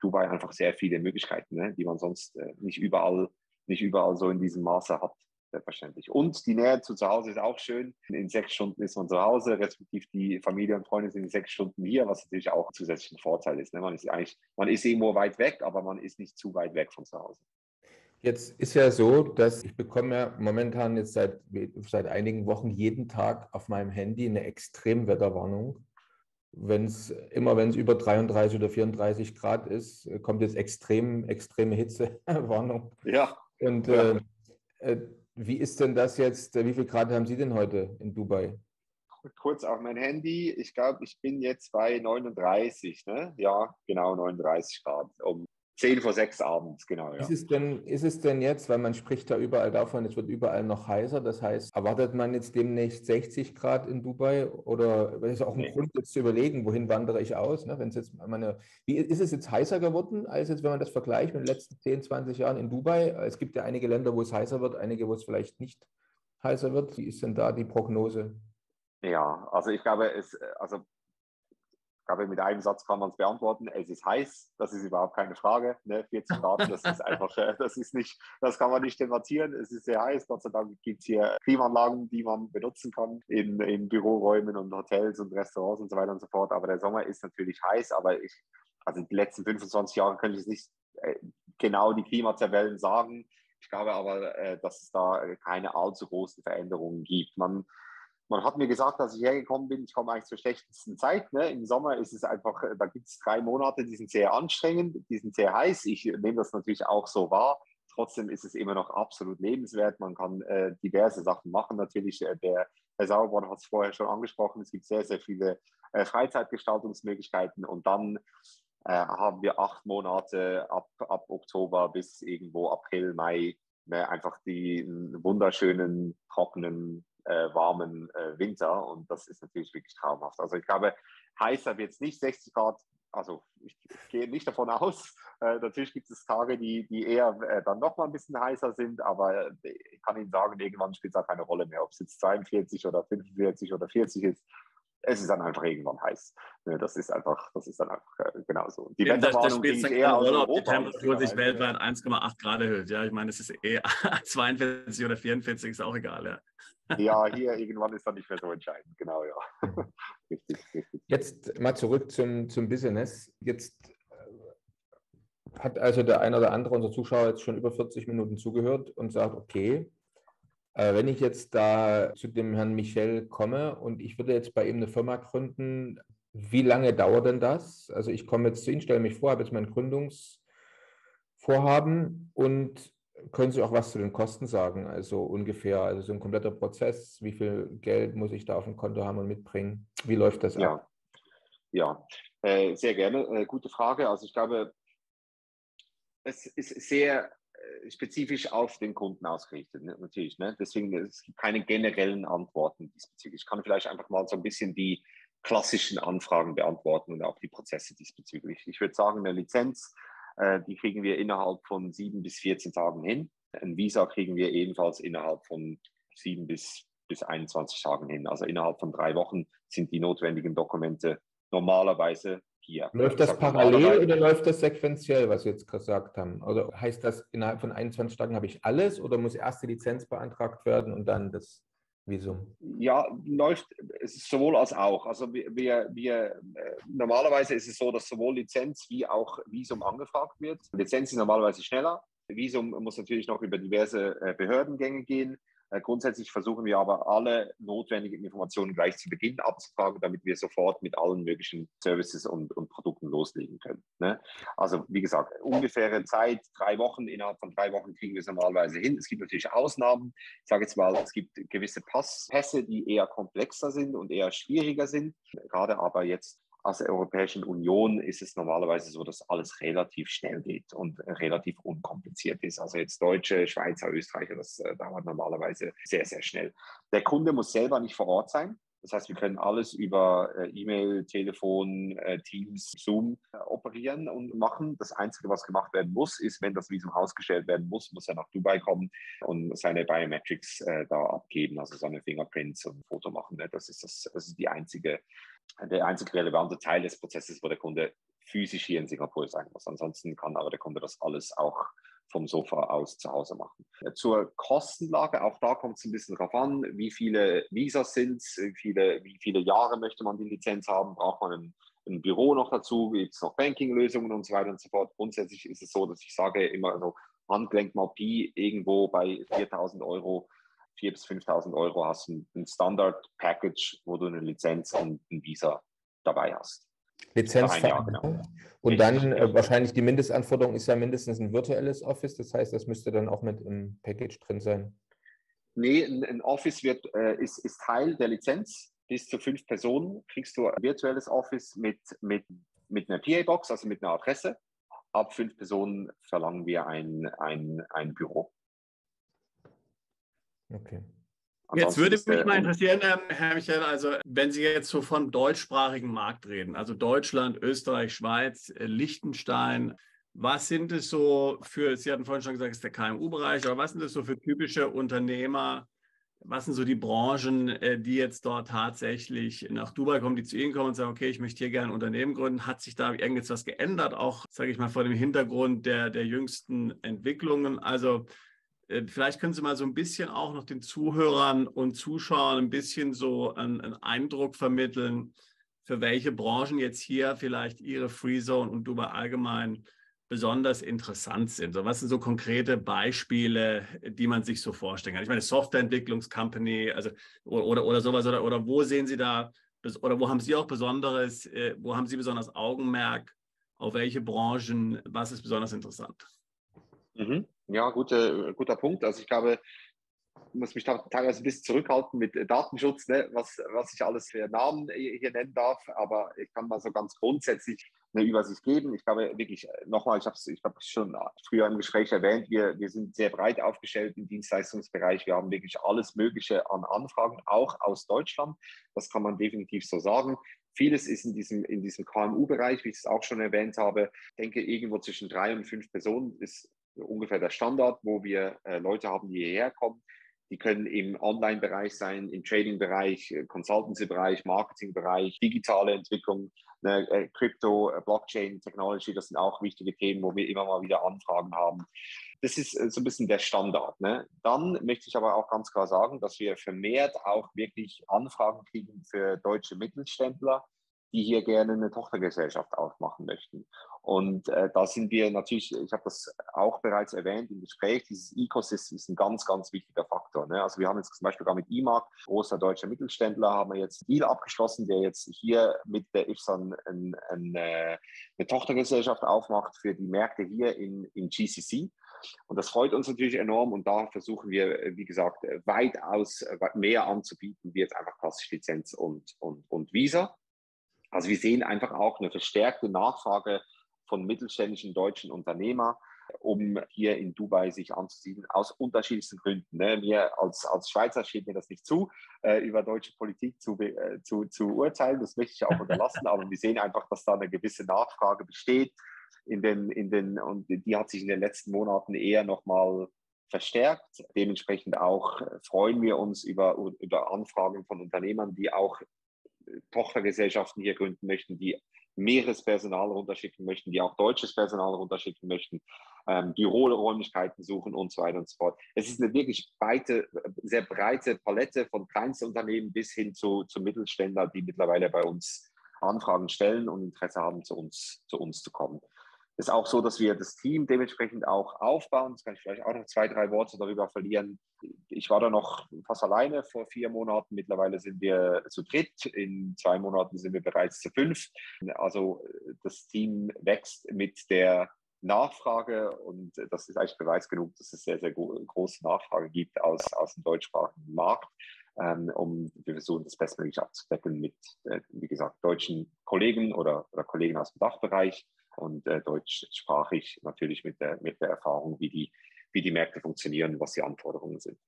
Dubai einfach sehr viele Möglichkeiten, ne, die man sonst nicht überall so in diesem Maße hat, selbstverständlich. Und die Nähe zu Hause ist auch schön. In 6 Stunden ist man zu Hause, respektive die Familie und Freunde sind in 6 Stunden hier, was natürlich auch zusätzlich ein Vorteil ist. Ne? Man ist irgendwo weit weg, aber man ist nicht zu weit weg von zu Hause. Jetzt ist ja so, dass ich bekomme ja momentan jetzt seit einigen Wochen jeden Tag auf meinem Handy eine Extremwetterwarnung. Wenn es über 33 oder 34 Grad ist, kommt jetzt extreme Hitzewarnung. Ja. Und wie ist denn das jetzt? Wie viel Grad haben Sie denn heute in Dubai? Kurz auf mein Handy. Ich glaube, ich bin jetzt bei 39. Ne? Ja, genau, 39 Grad. Um 10 vor 6 abends, genau. Ja. Ist es denn jetzt, weil man spricht da überall davon, es wird überall noch heißer, das heißt, erwartet man jetzt demnächst 60 Grad in Dubai oder ist auch ein Grund jetzt zu überlegen, wohin wandere ich aus? Ne? Ist es jetzt heißer geworden, als jetzt, wenn man das vergleicht mit den letzten 10, 20 Jahren in Dubai? Es gibt ja einige Länder, wo es heißer wird, einige, wo es vielleicht nicht heißer wird. Wie ist denn da die Prognose? Ja, also ich glaube, mit einem Satz kann man es beantworten. Es ist heiß, das ist überhaupt keine Frage. Ne? 40 Grad, das ist einfach, das kann man nicht debattieren. Es ist sehr heiß. Gott sei Dank gibt es hier Klimaanlagen, die man benutzen kann in Büroräumen und Hotels und Restaurants und so weiter und so fort. Aber der Sommer ist natürlich heiß. Aber also die letzten 25 Jahre könnte ich nicht genau die Klimatabellen sagen. Ich glaube aber, dass es da keine allzu großen Veränderungen gibt. Man hat mir gesagt, dass ich hergekommen bin, ich komme eigentlich zur schlechtesten Zeit. Ne? Im Sommer ist es einfach, da gibt es 3 Monate, die sind sehr anstrengend, die sind sehr heiß. Ich nehme das natürlich auch so wahr. Trotzdem ist es immer noch absolut lebenswert. Man kann diverse Sachen machen. Natürlich, der Herr Sauerborn hat es vorher schon angesprochen, es gibt sehr, sehr viele Freizeitgestaltungsmöglichkeiten. Und dann haben wir 8 Monate ab Oktober bis irgendwo April, Mai, ne? Einfach die wunderschönen, trockenen, warmen Winter und das ist natürlich wirklich traumhaft. Also ich glaube, heißer wird es nicht, 60 Grad, also ich gehe nicht davon aus. Natürlich gibt es Tage, die eher dann noch mal ein bisschen heißer sind, aber ich kann Ihnen sagen, irgendwann spielt es auch keine Rolle mehr, ob es jetzt 42 oder 45 oder 40 ist. Es ist dann einfach irgendwann heiß. Das ist dann einfach genauso. Die Wetterwarnung spielt es eher Rolle, ob die Temperatur sich weltweit 1,8 Grad erhöht. Ja, ich meine, es ist eher 42 oder 44, ist auch egal. Ja. Ja, hier irgendwann ist dann nicht mehr so entscheidend. Genau, ja. Richtig. Jetzt mal zurück zum Business. Jetzt hat also der eine oder andere unserer Zuschauer jetzt schon über 40 Minuten zugehört und sagt, okay, wenn ich jetzt da zu dem Herrn Michel komme und ich würde jetzt bei ihm eine Firma gründen, wie lange dauert denn das? Also ich komme jetzt zu Ihnen, stelle mich vor, habe jetzt mein Gründungsvorhaben und können Sie auch was zu den Kosten sagen? Also ungefähr, also so ein kompletter Prozess, wie viel Geld muss ich da auf dem Konto haben und mitbringen? Wie läuft das ab? Ja, sehr gerne. Gute Frage. Also ich glaube, es ist sehr spezifisch auf den Kunden ausgerichtet, natürlich. Ne? Deswegen, es gibt keine generellen Antworten diesbezüglich. Ich kann vielleicht einfach mal so ein bisschen die klassischen Anfragen beantworten und auch die Prozesse diesbezüglich. Ich würde sagen, eine Lizenz, die kriegen wir innerhalb von 7 bis 14 Tagen hin. Ein Visa kriegen wir ebenfalls innerhalb von 7 bis 21 Tagen hin. Also innerhalb von 3 Wochen sind die notwendigen Dokumente normalerweise hier. Läuft das parallel oder läuft das sequenziell, was Sie jetzt gesagt haben? Oder heißt das, innerhalb von 21 Tagen habe ich alles oder muss erst die Lizenz beantragt werden und dann das Visum? Ja, läuft es ist sowohl als auch. Also normalerweise ist es so, dass sowohl Lizenz wie auch Visum angefragt wird. Lizenz ist normalerweise schneller. Visum muss natürlich noch über diverse Behördengänge gehen. Grundsätzlich versuchen wir aber alle notwendigen Informationen gleich zu Beginn abzufragen, damit wir sofort mit allen möglichen Services und Produkten loslegen können. Ne? Also wie gesagt, ungefähre Zeit, 3 Wochen. Innerhalb von 3 Wochen kriegen wir es normalerweise hin. Es gibt natürlich Ausnahmen. Ich sage jetzt mal, es gibt gewisse Pässe, die eher komplexer sind und eher schwieriger sind. Gerade aber jetzt aus der Europäischen Union ist es normalerweise so, dass alles relativ schnell geht und relativ unkompliziert ist. Also jetzt Deutsche, Schweizer, Österreicher, das dauert normalerweise sehr, sehr schnell. Der Kunde muss selber nicht vor Ort sein. Das heißt, wir können alles über E-Mail, Telefon, Teams, Zoom operieren und machen. Das Einzige, was gemacht werden muss, ist, wenn das Visum ausgestellt werden muss, muss er nach Dubai kommen und seine Biometrics da abgeben, also seine Fingerprints und ein Foto machen. Ne? Das ist der einzige relevante Teil des Prozesses, wo der Kunde physisch hier in Singapur sein muss. Ansonsten kann aber der Kunde das alles auch vom Sofa aus zu Hause machen. Zur Kostenlage, auch da kommt es ein bisschen drauf an, wie viele Visas sind es, wie viele Jahre möchte man die Lizenz haben, braucht man ein Büro noch dazu, gibt es noch Banking-Lösungen und so weiter und so fort. Grundsätzlich ist es so, dass ich sage immer so, Handgelenk mal Pi, irgendwo bei 4.000 Euro, 4.000 bis 5.000 Euro hast du ein Standard-Package, wo du eine Lizenz und ein Visa dabei hast. Lizenz für Jahr, genau. Und dann wahrscheinlich die Mindestanforderung ist ja mindestens ein virtuelles Office. Das heißt, das müsste dann auch mit im Package drin sein. Nee, ein Office ist Teil der Lizenz. Bis zu 5 Personen kriegst du ein virtuelles Office mit einer PA-Box, also mit einer Adresse. Ab 5 Personen verlangen wir ein Büro. Okay. Jetzt würde mich mal interessieren, Herr Michel, also wenn Sie jetzt so von deutschsprachigen Markt reden, also Deutschland, Österreich, Schweiz, Liechtenstein, was sind es so für, Sie hatten vorhin schon gesagt, es ist der KMU-Bereich, aber was sind es so für typische Unternehmer, was sind so die Branchen, die jetzt dort tatsächlich nach Dubai kommen, die zu Ihnen kommen und sagen, okay, ich möchte hier gerne ein Unternehmen gründen. Hat sich da irgendetwas geändert, auch, sage ich mal, vor dem Hintergrund der jüngsten Entwicklungen? Also vielleicht können Sie mal so ein bisschen auch noch den Zuhörern und Zuschauern ein bisschen so einen Eindruck vermitteln, für welche Branchen jetzt hier vielleicht Ihre Freezone und Dubai allgemein besonders interessant sind. So, was sind so konkrete Beispiele, die man sich so vorstellen kann? Ich meine, Softwareentwicklungscompany, also oder sowas, oder wo sehen Sie da, oder wo haben Sie auch wo haben Sie besonders Augenmerk, auf welche Branchen, was ist besonders interessant? Ja, guter Punkt. Also ich glaube, ich muss mich da teilweise ein bisschen zurückhalten mit Datenschutz, ne, was ich alles für Namen hier nennen darf, aber ich kann mal so ganz grundsätzlich eine Übersicht geben. Ich glaube wirklich, nochmal, ich habe es schon früher im Gespräch erwähnt, wir sind sehr breit aufgestellt im Dienstleistungsbereich. Wir haben wirklich alles Mögliche an Anfragen, auch aus Deutschland. Das kann man definitiv so sagen. Vieles ist in diesem KMU-Bereich, wie ich es auch schon erwähnt habe. Ich denke, irgendwo zwischen 3 und 5 Personen ist ungefähr der Standard, wo wir Leute haben, die hierher kommen. Die können im Online-Bereich sein, im Trading-Bereich, Consultancy-Bereich, Marketing-Bereich, digitale Entwicklung, Crypto, Blockchain, Technology, das sind auch wichtige Themen, wo wir immer mal wieder Anfragen haben. Das ist so ein bisschen der Standard. Ne? Dann möchte ich aber auch ganz klar sagen, dass wir vermehrt auch wirklich Anfragen kriegen für deutsche Mittelständler, die hier gerne eine Tochtergesellschaft aufmachen möchten. Und da sind wir natürlich, ich habe das auch bereits erwähnt im Gespräch, dieses Ecosystem ist ein ganz, ganz wichtiger Faktor. Ne? Also wir haben jetzt zum Beispiel gar mit IMAG, großer deutscher Mittelständler, haben wir jetzt einen Deal abgeschlossen, der jetzt hier mit der IFSAN eine Tochtergesellschaft aufmacht für die Märkte hier in GCC. Und das freut uns natürlich enorm und da versuchen wir, wie gesagt, weitaus mehr anzubieten, wie jetzt einfach klassisch Lizenz und Visa. Also wir sehen einfach auch eine verstärkte Nachfrage von mittelständischen deutschen Unternehmern, um hier in Dubai sich anzusiedeln, aus unterschiedlichsten Gründen. Ne? Mir als Schweizer steht mir das nicht zu, über deutsche Politik zu urteilen. Das möchte ich auch unterlassen, aber wir sehen einfach, dass da eine gewisse Nachfrage besteht und die hat sich in den letzten Monaten eher nochmal verstärkt. Dementsprechend auch freuen wir uns über Anfragen von Unternehmern, die auch Tochtergesellschaften hier gründen möchten, die mehreres Personal runterschicken möchten, die auch deutsches Personal runterschicken möchten. Büroräumlichkeiten suchen und so weiter und so fort. Es ist eine wirklich sehr breite Palette von Kleinstunternehmen bis hin zu Mittelständler, die mittlerweile bei uns Anfragen stellen und Interesse haben, zu uns zu kommen. Es ist auch so, dass wir das Team dementsprechend auch aufbauen. Das kann ich vielleicht auch noch 2, 3 Worte darüber verlieren. Ich war da noch fast alleine vor 4 Monaten. Mittlerweile sind wir zu dritt. In 2 Monaten sind wir bereits zu 5. Also das Team wächst mit der Nachfrage und das ist eigentlich Beweis genug, dass es sehr, sehr große Nachfrage gibt aus dem deutschsprachigen Markt. Wir versuchen das bestmöglich abzudecken mit, wie gesagt, deutschen Kollegen oder Kollegen aus dem Dachbereich und deutschsprachig natürlich mit der Erfahrung, wie die Märkte funktionieren, was die Anforderungen sind.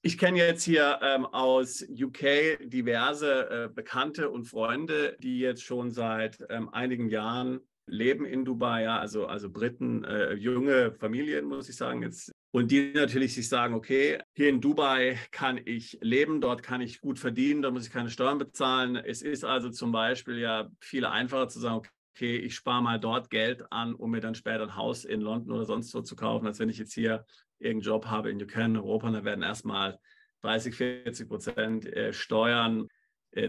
Ich kenne jetzt hier aus UK diverse Bekannte und Freunde, die jetzt schon seit einigen Jahren leben in Dubai, ja, also Briten, junge Familien, muss ich sagen, jetzt. Und die natürlich sich sagen, okay, hier in Dubai kann ich leben, dort kann ich gut verdienen, da muss ich keine Steuern bezahlen. Es ist also zum Beispiel ja viel einfacher zu sagen, okay, ich spare mal dort Geld an, um mir dann später ein Haus in London oder sonst wo zu kaufen, als wenn ich jetzt hier irgendeinen Job habe in UK, in Europa, da werden erstmal 30-40% Steuern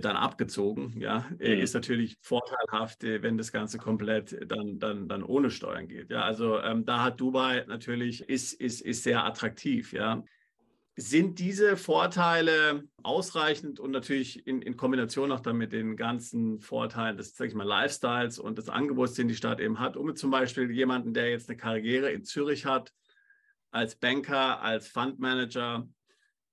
dann abgezogen. Ja, ist natürlich vorteilhaft, wenn das Ganze komplett dann ohne Steuern geht. Ja, also da hat Dubai natürlich, ist sehr attraktiv. Ja. Sind diese Vorteile ausreichend und natürlich in Kombination auch dann mit den ganzen Vorteilen des, sag ich mal, Lifestyles und des Angebots, den die Stadt eben hat, um zum Beispiel jemanden, der jetzt eine Karriere in Zürich hat, als Banker, als Fundmanager,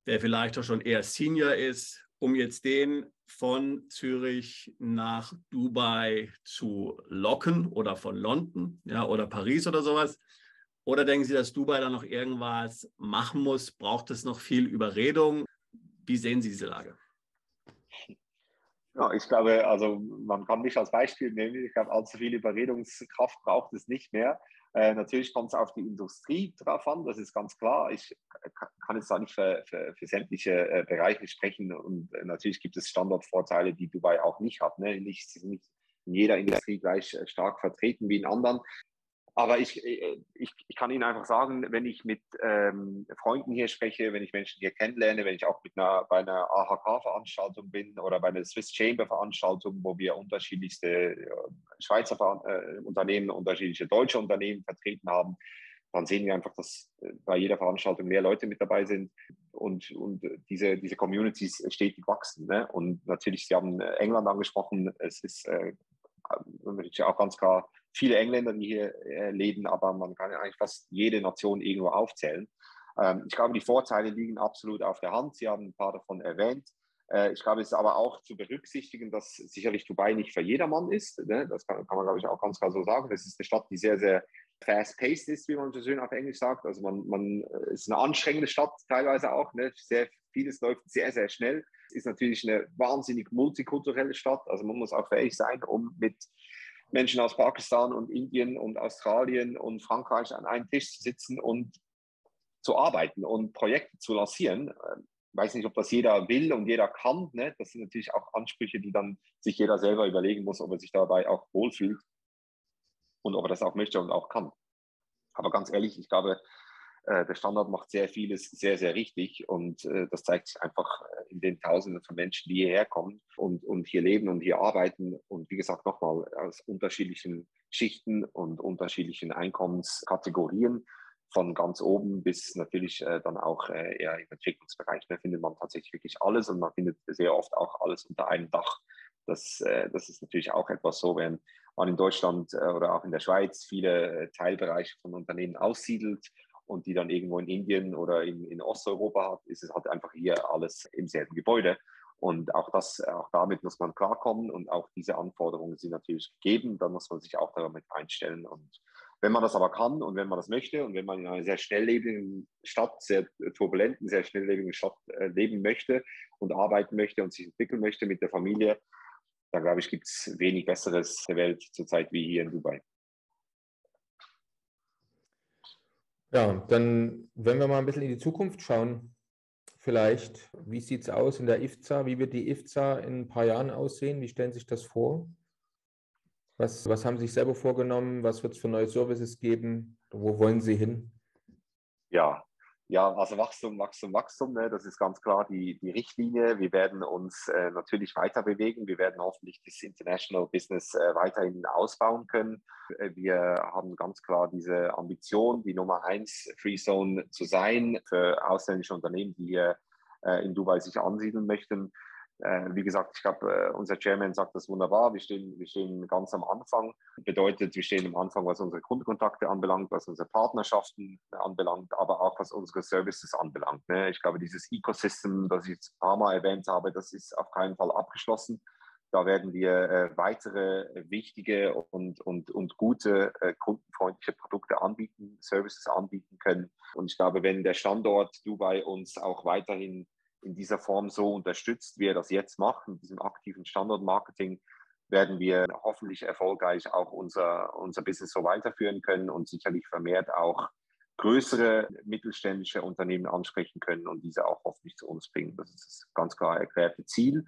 der vielleicht auch schon eher Senior ist, um jetzt den von Zürich nach Dubai zu locken oder von London, ja, oder Paris oder sowas? Oder denken Sie, dass Dubai da noch irgendwas machen muss? Braucht es noch viel Überredung? Wie sehen Sie diese Lage? Ja, ich glaube, also man kann mich als Beispiel nehmen. Ich glaube, allzu viel Überredungskraft braucht es nicht mehr. Natürlich kommt es auf die Industrie drauf an, das ist ganz klar. Ich kann jetzt da nicht für sämtliche Bereiche sprechen und natürlich gibt es Standortvorteile, die Dubai auch nicht hat. Ne? Nicht in jeder Industrie gleich stark vertreten wie in anderen. Aber ich kann Ihnen einfach sagen, wenn ich mit Freunden hier spreche, wenn ich Menschen hier kennenlerne, wenn ich auch bei einer AHK-Veranstaltung bin oder bei einer Swiss Chamber-Veranstaltung, wo wir unterschiedlichste Schweizer Unternehmen, unterschiedliche deutsche Unternehmen vertreten haben, dann sehen wir einfach, dass bei jeder Veranstaltung mehr Leute mit dabei sind und diese Communities stetig wachsen. Ne? Und natürlich, Sie haben England angesprochen, es ist natürlich auch ganz klar viele Engländer, die hier leben, aber man kann ja eigentlich fast jede Nation irgendwo aufzählen. Ich glaube, die Vorteile liegen absolut auf der Hand. Sie haben ein paar davon erwähnt. Ich glaube, es ist aber auch zu berücksichtigen, dass sicherlich Dubai nicht für jedermann ist. Ne? Das kann man, glaube ich, auch ganz klar so sagen. Es ist eine Stadt, die sehr, sehr fast-paced ist, wie man so schön auf Englisch sagt. Also es ist eine anstrengende Stadt teilweise auch. Ne? Vieles läuft sehr, sehr schnell. Es ist natürlich eine wahnsinnig multikulturelle Stadt. Also man muss auch fähig sein, um mit Menschen aus Pakistan und Indien und Australien und Frankreich an einem Tisch zu sitzen und zu arbeiten und Projekte zu lancieren. Ich weiß nicht, ob das jeder will und jeder kann. Ne? Das sind natürlich auch Ansprüche, die dann sich jeder selber überlegen muss, ob er sich dabei auch wohlfühlt und ob er das auch möchte und auch kann. Aber ganz ehrlich, ich glaube, der Standort macht sehr vieles sehr, sehr richtig und das zeigt sich einfach in den Tausenden von Menschen, die hierher kommen und hier leben und hier arbeiten und wie gesagt nochmal aus unterschiedlichen Schichten und unterschiedlichen Einkommenskategorien von ganz oben bis natürlich dann auch eher im Entwicklungsbereich. Da findet man tatsächlich wirklich alles und man findet sehr oft auch alles unter einem Dach. Das ist natürlich auch etwas so, wenn man in Deutschland oder auch in der Schweiz viele Teilbereiche von Unternehmen aussiedelt und die dann irgendwo in Indien oder in Osteuropa hat, ist es halt einfach hier alles im selben Gebäude. Und auch damit muss man klarkommen und auch diese Anforderungen sind natürlich gegeben. Da muss man sich auch damit einstellen. Und wenn man das aber kann und wenn man das möchte und wenn man in einer sehr schnelllebigen Stadt, sehr turbulenten, sehr schnelllebigen Stadt leben möchte und arbeiten möchte und sich entwickeln möchte mit der Familie, dann glaube ich, gibt es wenig Besseres der Welt zurzeit wie hier in Dubai. Ja, dann, wenn wir mal ein bisschen in die Zukunft schauen, vielleicht, wie sieht es aus in der IFZA? Wie wird die IFZA in ein paar Jahren aussehen? Wie stellen Sie sich das vor? Was haben Sie sich selber vorgenommen? Was wird es für neue Services geben? Wo wollen Sie hin? Ja, also Wachstum, ne? Das ist ganz klar die Richtlinie. Wir werden uns natürlich weiter bewegen. Wir werden hoffentlich das International Business weiterhin ausbauen können. Wir haben ganz klar diese Ambition, die Nummer 1 Free Zone zu sein für ausländische Unternehmen, die hier in Dubai sich ansiedeln möchten. Wie gesagt, ich glaube, unser Chairman sagt das wunderbar. Wir stehen ganz am Anfang. Bedeutet, wir stehen am Anfang, was unsere Kundenkontakte anbelangt, was unsere Partnerschaften anbelangt, aber auch was unsere Services anbelangt. Ne? Ich glaube, dieses Ecosystem, das ich jetzt ein paar Mal erwähnt habe, das ist auf keinen Fall abgeschlossen. Da werden wir weitere wichtige und gute kundenfreundliche Produkte anbieten, Services anbieten können. Und ich glaube, wenn der Standort Dubai uns auch weiterhin in dieser Form so unterstützt, wie er das jetzt macht, mit diesem aktiven Standortmarketing, werden wir hoffentlich erfolgreich auch unser Business so weiterführen können und sicherlich vermehrt auch größere mittelständische Unternehmen ansprechen können und diese auch hoffentlich zu uns bringen. Das ist das ganz klar erklärte Ziel.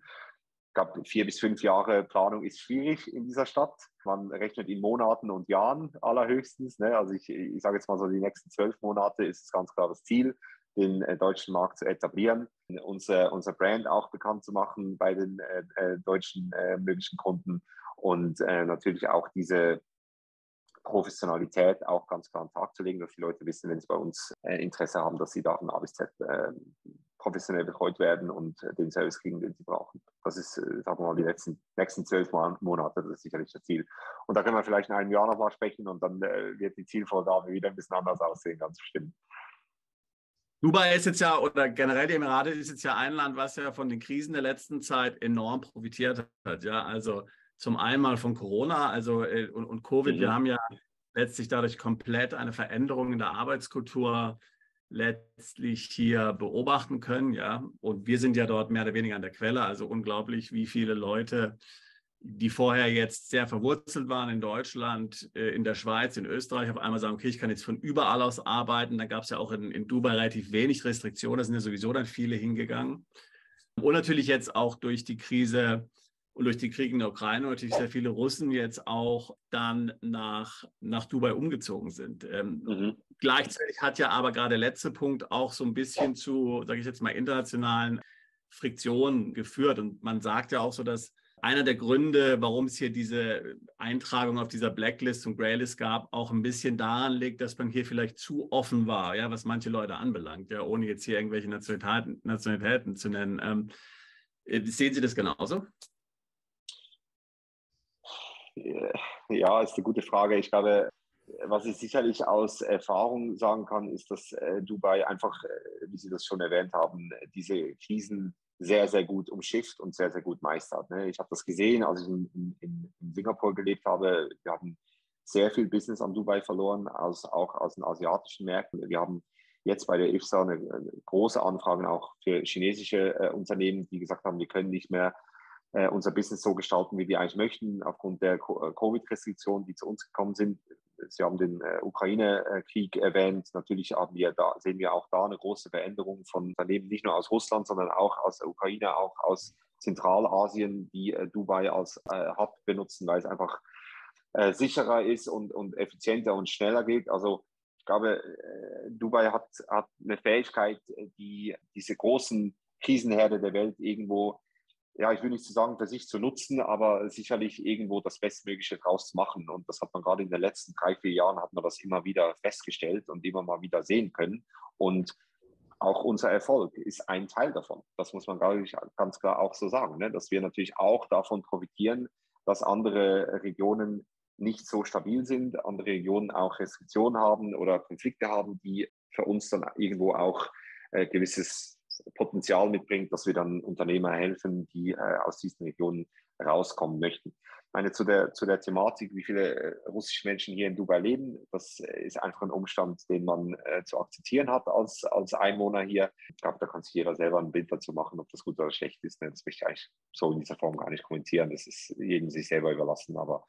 Ich glaube, 4 bis 5 Jahre Planung ist schwierig in dieser Stadt. Man rechnet in Monaten und Jahren allerhöchstens. Ne? Also ich sage jetzt mal so, die nächsten 12 Monate ist es ganz klar das Ziel, den deutschen Markt zu etablieren, unser Brand auch bekannt zu machen bei den deutschen möglichen Kunden und natürlich auch diese Professionalität auch ganz klar an den Tag zu legen, dass die Leute wissen, wenn sie bei uns Interesse haben, dass sie da von A bis Z professionell betreut werden und den Service kriegen, den sie brauchen. Das ist, sagen wir mal, die nächsten 12 Monate, das ist sicherlich das Ziel. Und da können wir vielleicht in einem Jahr nochmal sprechen und dann wird die Zielvorgabe wieder ein bisschen anders aussehen, ganz bestimmt. Dubai ist jetzt ja, oder generell die Emirate ist jetzt ja ein Land, was ja von den Krisen der letzten Zeit enorm profitiert hat. Ja, also zum einen mal von Corona, also und Covid. Wir haben ja letztlich dadurch komplett eine Veränderung in der Arbeitskultur letztlich hier beobachten können. Ja, und wir sind ja dort mehr oder weniger an der Quelle. Also unglaublich, wie viele Leute, die vorher jetzt sehr verwurzelt waren in Deutschland, in der Schweiz, in Österreich, auf einmal sagen, okay, ich kann jetzt von überall aus arbeiten. Da gab es ja auch in Dubai relativ wenig Restriktionen, da sind ja sowieso dann viele hingegangen. Und natürlich jetzt auch durch die Krise und durch den Krieg in der Ukraine natürlich sehr viele Russen jetzt auch dann nach Dubai umgezogen sind. Gleichzeitig hat ja aber gerade der letzte Punkt auch so ein bisschen zu, sage ich jetzt mal, internationalen Friktionen geführt. Und man sagt ja auch so, dass einer der Gründe, warum es hier diese Eintragung auf dieser Blacklist und Greylist gab, auch ein bisschen daran liegt, dass man hier vielleicht zu offen war, ja, was manche Leute anbelangt, ja, ohne jetzt hier irgendwelche Nationalitäten zu nennen. Sehen Sie das genauso? Ja, ist eine gute Frage. Ich glaube, was ich sicherlich aus Erfahrung sagen kann, ist, dass Dubai einfach, wie Sie das schon erwähnt haben, diese Krisen sehr, sehr gut umschifft und sehr, sehr gut meistert. Ne? Ich habe das gesehen, als ich in Singapur gelebt habe. Wir haben sehr viel Business an Dubai verloren, auch aus den asiatischen Märkten. Wir haben jetzt bei der IFSA eine große Anfrage auch für chinesische Unternehmen, die gesagt haben, wir können nicht mehr unser Business so gestalten, wie wir eigentlich möchten, aufgrund der Covid-Restriktionen, die zu uns gekommen sind. Sie haben den Ukraine-Krieg erwähnt. Natürlich sehen wir auch da eine große Veränderung von Unternehmen, nicht nur aus Russland, sondern auch aus der Ukraine, auch aus Zentralasien, die Dubai als Hub benutzen, weil es einfach sicherer ist und effizienter und schneller geht. Also ich glaube, Dubai hat eine Fähigkeit, diese großen Krisenherde der Welt irgendwo, ja, ich will nicht so sagen, für sich zu nutzen, aber sicherlich irgendwo das Bestmögliche draus zu machen. Und das hat man gerade in den letzten 3, 4 Jahren hat man das immer wieder festgestellt und immer mal wieder sehen können. Und auch unser Erfolg ist ein Teil davon. Das muss man ganz klar auch so sagen, ne? Dass wir natürlich auch davon profitieren, dass andere Regionen nicht so stabil sind, andere Regionen auch Restriktionen haben oder Konflikte haben, die für uns dann irgendwo auch gewisses Potenzial mitbringt, dass wir dann Unternehmer helfen, die aus diesen Regionen rauskommen möchten. Ich meine, zu der Thematik, wie viele russische Menschen hier in Dubai leben, das ist einfach ein Umstand, den man zu akzeptieren hat als Einwohner hier. Ich glaube, da kann sich jeder selber ein Bild dazu machen, ob das gut oder schlecht ist. Das möchte ich eigentlich so in dieser Form gar nicht kommentieren. Das ist jedem sich selber überlassen. Aber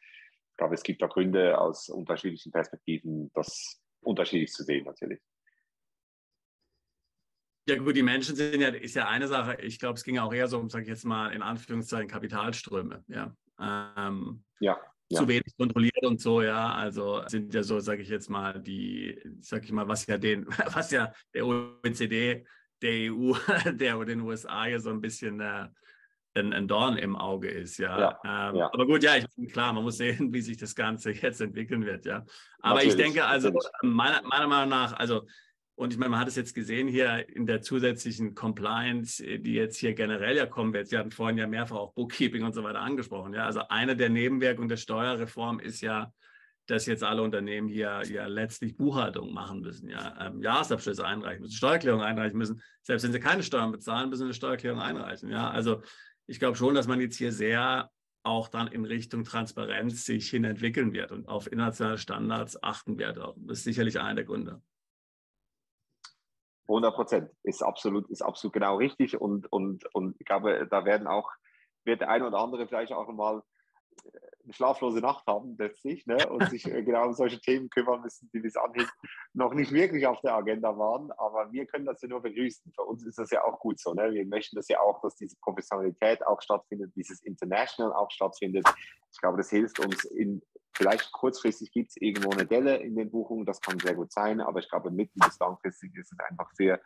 ich glaube, es gibt da Gründe aus unterschiedlichen Perspektiven, das unterschiedlich zu sehen natürlich. Ja gut, die Menschen ist ja eine Sache. Ich glaube, es ging auch eher so um, sage ich jetzt mal, in Anführungszeichen Kapitalströme. Ja. Ja. zu wenig kontrolliert und so, ja. Also sind ja so, sage ich jetzt mal, was ja der OECD, der EU, der den USA ja so ein bisschen ein Dorn im Auge ist, ja. Aber gut, klar, man muss sehen, wie sich das Ganze jetzt entwickeln wird, ja. Aber ich denke, also meiner Meinung nach, und ich meine, man hat es jetzt gesehen hier in der zusätzlichen Compliance, die jetzt hier generell ja kommen wird. Sie hatten vorhin ja mehrfach auch Bookkeeping und so weiter angesprochen. Ja? Also eine der Nebenwirkungen der Steuerreform ist ja, dass jetzt alle Unternehmen hier ja letztlich Buchhaltung machen müssen, ja, Jahresabschlüsse einreichen müssen, Steuererklärungen einreichen müssen. Selbst wenn sie keine Steuern bezahlen, müssen sie eine Steuererklärung einreichen. Ja? Also ich glaube schon, dass man jetzt hier sehr auch dann in Richtung Transparenz sich hin entwickeln wird und auf internationale Standards achten wird. Das ist sicherlich einer der Gründe. 100%, ist absolut genau richtig und ich glaube, da wird der eine oder andere vielleicht auch mal eine schlaflose Nacht haben letztlich, ne? Und sich genau um solche Themen kümmern müssen, die bis anhin noch nicht wirklich auf der Agenda waren, aber wir können das ja nur begrüßen. Für uns ist das ja auch gut so, ne? Wir möchten das ja auch, dass diese Professionalität auch stattfindet, dieses International auch stattfindet. Ich glaube, das hilft uns vielleicht kurzfristig gibt es irgendwo eine Delle in den Buchungen, das kann sehr gut sein, aber ich glaube, mittel- bis langfristig ist es einfach für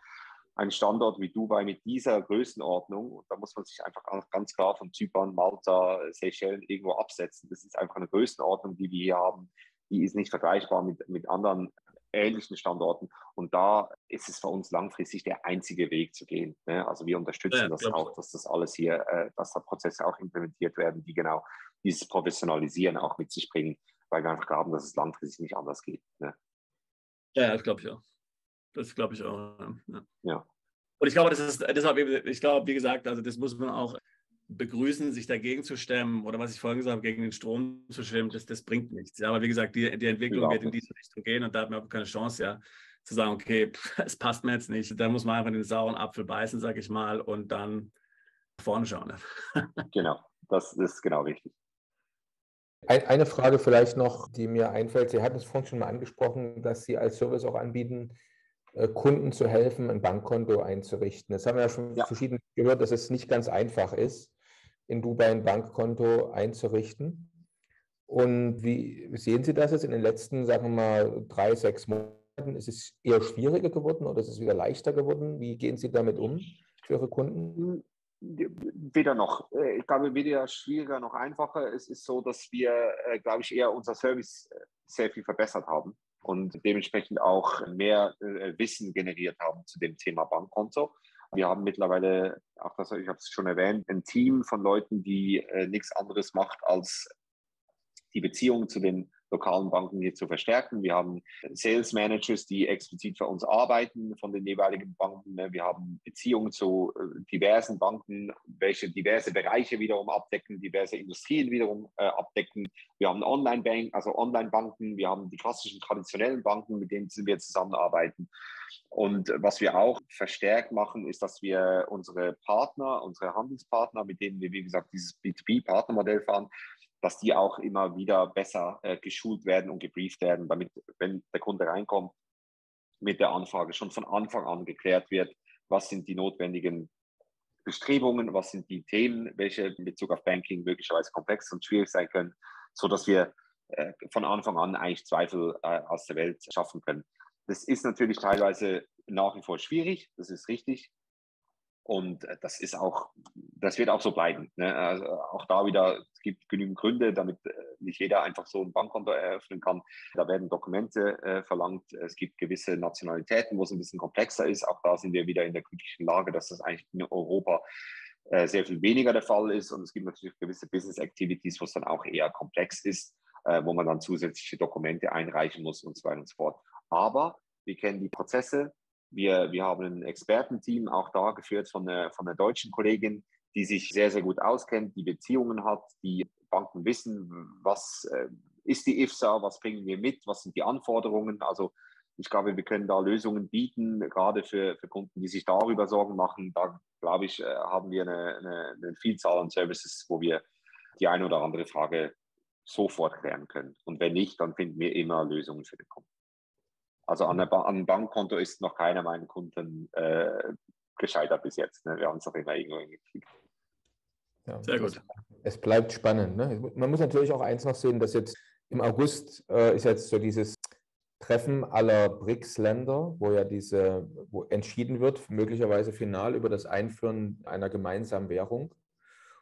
einen Standort wie Dubai mit dieser Größenordnung, und da muss man sich einfach ganz klar von Zypern, Malta, Seychellen irgendwo absetzen. Das ist einfach eine Größenordnung, die wir hier haben, die ist nicht vergleichbar mit anderen ähnlichen Standorten. Und da ist es für uns langfristig der einzige Weg zu gehen. Ne? Also wir unterstützen das auch, dass das alles hier, dass da Prozesse auch implementiert werden, die genau dieses Professionalisieren auch mit sich bringen, weil wir einfach glauben, dass es langfristig nicht anders geht. Ne? Ja, das glaube ich auch. Das glaube ich auch. Ja. Und ich glaube, wie gesagt, also das muss man auch begrüßen, sich dagegen zu stemmen oder was ich vorhin gesagt habe, gegen den Strom zu schwimmen, das bringt nichts. Ja, aber wie gesagt, die Entwicklung wird in diese Richtung gehen und da hat man auch keine Chance, ja, zu sagen, okay, es passt mir jetzt nicht. Da muss man einfach den sauren Apfel beißen, sage ich mal, und dann nach vorne schauen. Genau, das ist genau richtig. Eine Frage vielleicht noch, die mir einfällt. Sie hatten es vorhin schon mal angesprochen, dass Sie als Service auch anbieten, Kunden zu helfen, ein Bankkonto einzurichten. Das haben wir ja schon verschieden gehört, dass es nicht ganz einfach ist, in Dubai ein Bankkonto einzurichten. Und wie sehen Sie das jetzt in den letzten, sagen wir mal, 3, 6 Monaten? Ist es eher schwieriger geworden oder ist es wieder leichter geworden? Wie gehen Sie damit um für Ihre Kunden? Weder noch. Ich glaube, weder schwieriger noch einfacher. Es ist so, dass wir, glaube ich, eher unser Service sehr viel verbessert haben und dementsprechend auch mehr Wissen generiert haben zu dem Thema Bankkonto. Wir haben mittlerweile, auch das, ich habe es schon erwähnt, ein Team von Leuten, die nichts anderes macht, als die Beziehungen zu den lokalen Banken hier zu verstärken. Wir haben Sales Managers, die explizit für uns arbeiten von den jeweiligen Banken. Wir haben Beziehungen zu diversen Banken, welche diverse Bereiche wiederum abdecken, diverse Industrien wiederum abdecken. Wir haben Online-Banken, wir haben die klassischen traditionellen Banken, mit denen wir zusammenarbeiten. Und was wir auch verstärkt machen, ist, dass wir unsere Handelspartner, mit denen wir, wie gesagt, dieses B2B-Partnermodell fahren, dass die auch immer wieder besser geschult werden und gebrieft werden, damit, wenn der Kunde reinkommt, mit der Anfrage schon von Anfang an geklärt wird, was sind die notwendigen Bestrebungen, was sind die Themen, welche in Bezug auf Banking möglicherweise komplex und schwierig sein können, sodass wir von Anfang an eigentlich Zweifel aus der Welt schaffen können. Das ist natürlich teilweise nach wie vor schwierig, das ist richtig. Und das wird auch so bleiben. Ne? Also auch da wieder, es gibt genügend Gründe, damit nicht jeder einfach so ein Bankkonto eröffnen kann. Da werden Dokumente verlangt. Es gibt gewisse Nationalitäten, wo es ein bisschen komplexer ist. Auch da sind wir wieder in der glücklichen Lage, dass das eigentlich in Europa sehr viel weniger der Fall ist. Und es gibt natürlich gewisse Business Activities, wo es dann auch eher komplex ist, wo man dann zusätzliche Dokumente einreichen muss und so weiter und so fort. Aber wir kennen die Prozesse. Wir haben ein Expertenteam, auch da geführt von einer deutschen Kollegin, die sich sehr, sehr gut auskennt, die Beziehungen hat, die Banken wissen, was ist die IFSA, was bringen wir mit, was sind die Anforderungen. Also ich glaube, wir können da Lösungen bieten, gerade für Kunden, die sich darüber Sorgen machen. Da, glaube ich, haben wir eine Vielzahl an Services, wo wir die eine oder andere Frage sofort klären können. Und wenn nicht, dann finden wir immer Lösungen für den Kunden. Also an einem Bankkonto ist noch keiner meiner Kunden gescheitert bis jetzt. Ne? Wir haben es auch immer irgendwo hingekriegt. Ja, sehr gut. Es bleibt spannend. Ne? Man muss natürlich auch eins noch sehen, dass jetzt im August ist jetzt so dieses Treffen aller BRICS-Länder, wo entschieden wird, möglicherweise final über das Einführen einer gemeinsamen Währung.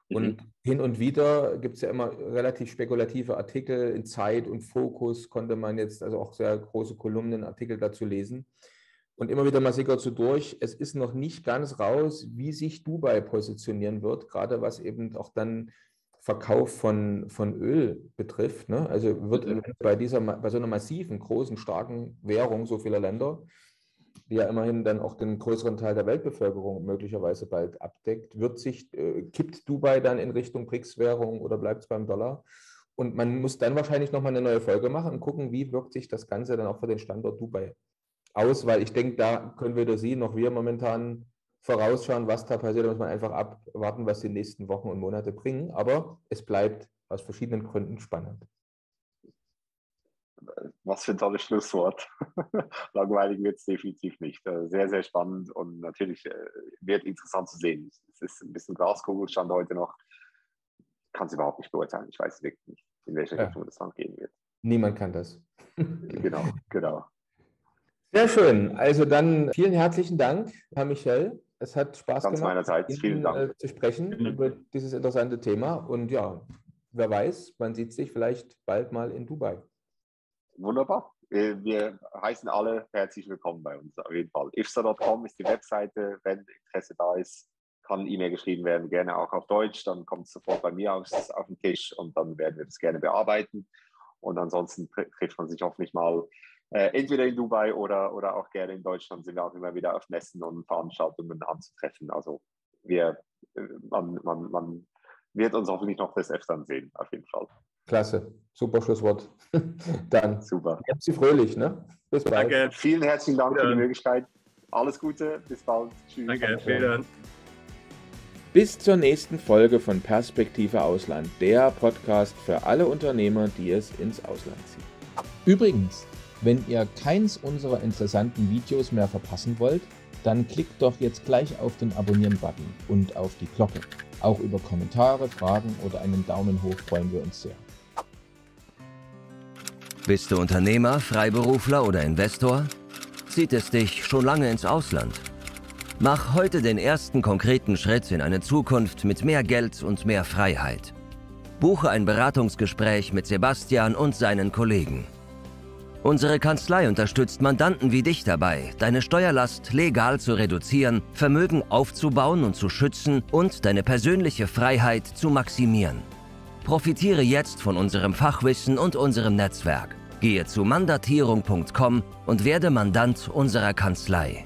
Und hin und wieder gibt es ja immer relativ spekulative Artikel in Zeit und Fokus, konnte man jetzt also auch sehr große Kolumnenartikel dazu lesen. Und immer wieder mal sickert so durch, es ist noch nicht ganz raus, wie sich Dubai positionieren wird, gerade was eben auch dann Verkauf von Öl betrifft. Ne? Also wird bei so einer massiven, großen, starken Währung so vieler Länder, die ja immerhin dann auch den größeren Teil der Weltbevölkerung möglicherweise bald abdeckt, kippt Dubai dann in Richtung BRICS-Währung oder bleibt es beim Dollar? Und man muss dann wahrscheinlich nochmal eine neue Folge machen und gucken, wie wirkt sich das Ganze dann auch für den Standort Dubai aus, weil ich denke, da können weder Sie noch wir momentan vorausschauen, was da passiert. Da muss man einfach abwarten, was die nächsten Wochen und Monate bringen. Aber es bleibt aus verschiedenen Gründen spannend. Was für ein tolles Schlusswort. Langweilig wird es definitiv nicht. Sehr, sehr spannend und natürlich wird interessant zu sehen. Es ist ein bisschen Glaskugelstand heute noch. Ich kann es überhaupt nicht beurteilen. Ich weiß wirklich nicht, in welche Richtung das dann gehen wird. Niemand kann das. Genau. Sehr schön. Also dann vielen herzlichen Dank, Herr Michel. Es hat Spaß Ganz gemacht, meinerseits. Vielen Dank. zu sprechen über dieses interessante Thema. Und ja, wer weiß, man sieht sich vielleicht bald mal in Dubai. Wunderbar. Wir heißen alle herzlich willkommen bei uns, auf jeden Fall. ifsa.com ist die Webseite. Wenn Interesse da ist, kann E-Mail geschrieben werden, gerne auch auf Deutsch. Dann kommt es sofort bei mir auf den Tisch und dann werden wir das gerne bearbeiten. Und ansonsten trifft man sich hoffentlich mal entweder in Dubai oder auch gerne in Deutschland. Sind wir auch immer wieder auf Messen und Veranstaltungen anzutreffen. Also man wird uns hoffentlich noch des Öfteren sehen, auf jeden Fall. Klasse, super Schlusswort. Dann super. Bleiben Sie fröhlich, ne? Bis bald. Danke. Vielen herzlichen Dank für die Möglichkeit. Alles Gute, bis bald. Tschüss. Danke, vielen Dank. Bis zur nächsten Folge von Perspektive Ausland, der Podcast für alle Unternehmer, die es ins Ausland ziehen. Übrigens, wenn ihr keins unserer interessanten Videos mehr verpassen wollt, dann klickt doch jetzt gleich auf den Abonnieren-Button und auf die Glocke. Auch über Kommentare, Fragen oder einen Daumen hoch freuen wir uns sehr. Bist du Unternehmer, Freiberufler oder Investor? Zieht es dich schon lange ins Ausland? Mach heute den ersten konkreten Schritt in eine Zukunft mit mehr Geld und mehr Freiheit. Buche ein Beratungsgespräch mit Sebastian und seinen Kollegen. Unsere Kanzlei unterstützt Mandanten wie dich dabei, deine Steuerlast legal zu reduzieren, Vermögen aufzubauen und zu schützen und deine persönliche Freiheit zu maximieren. Profitiere jetzt von unserem Fachwissen und unserem Netzwerk. Gehe zu mandatierung.com und werde Mandant unserer Kanzlei.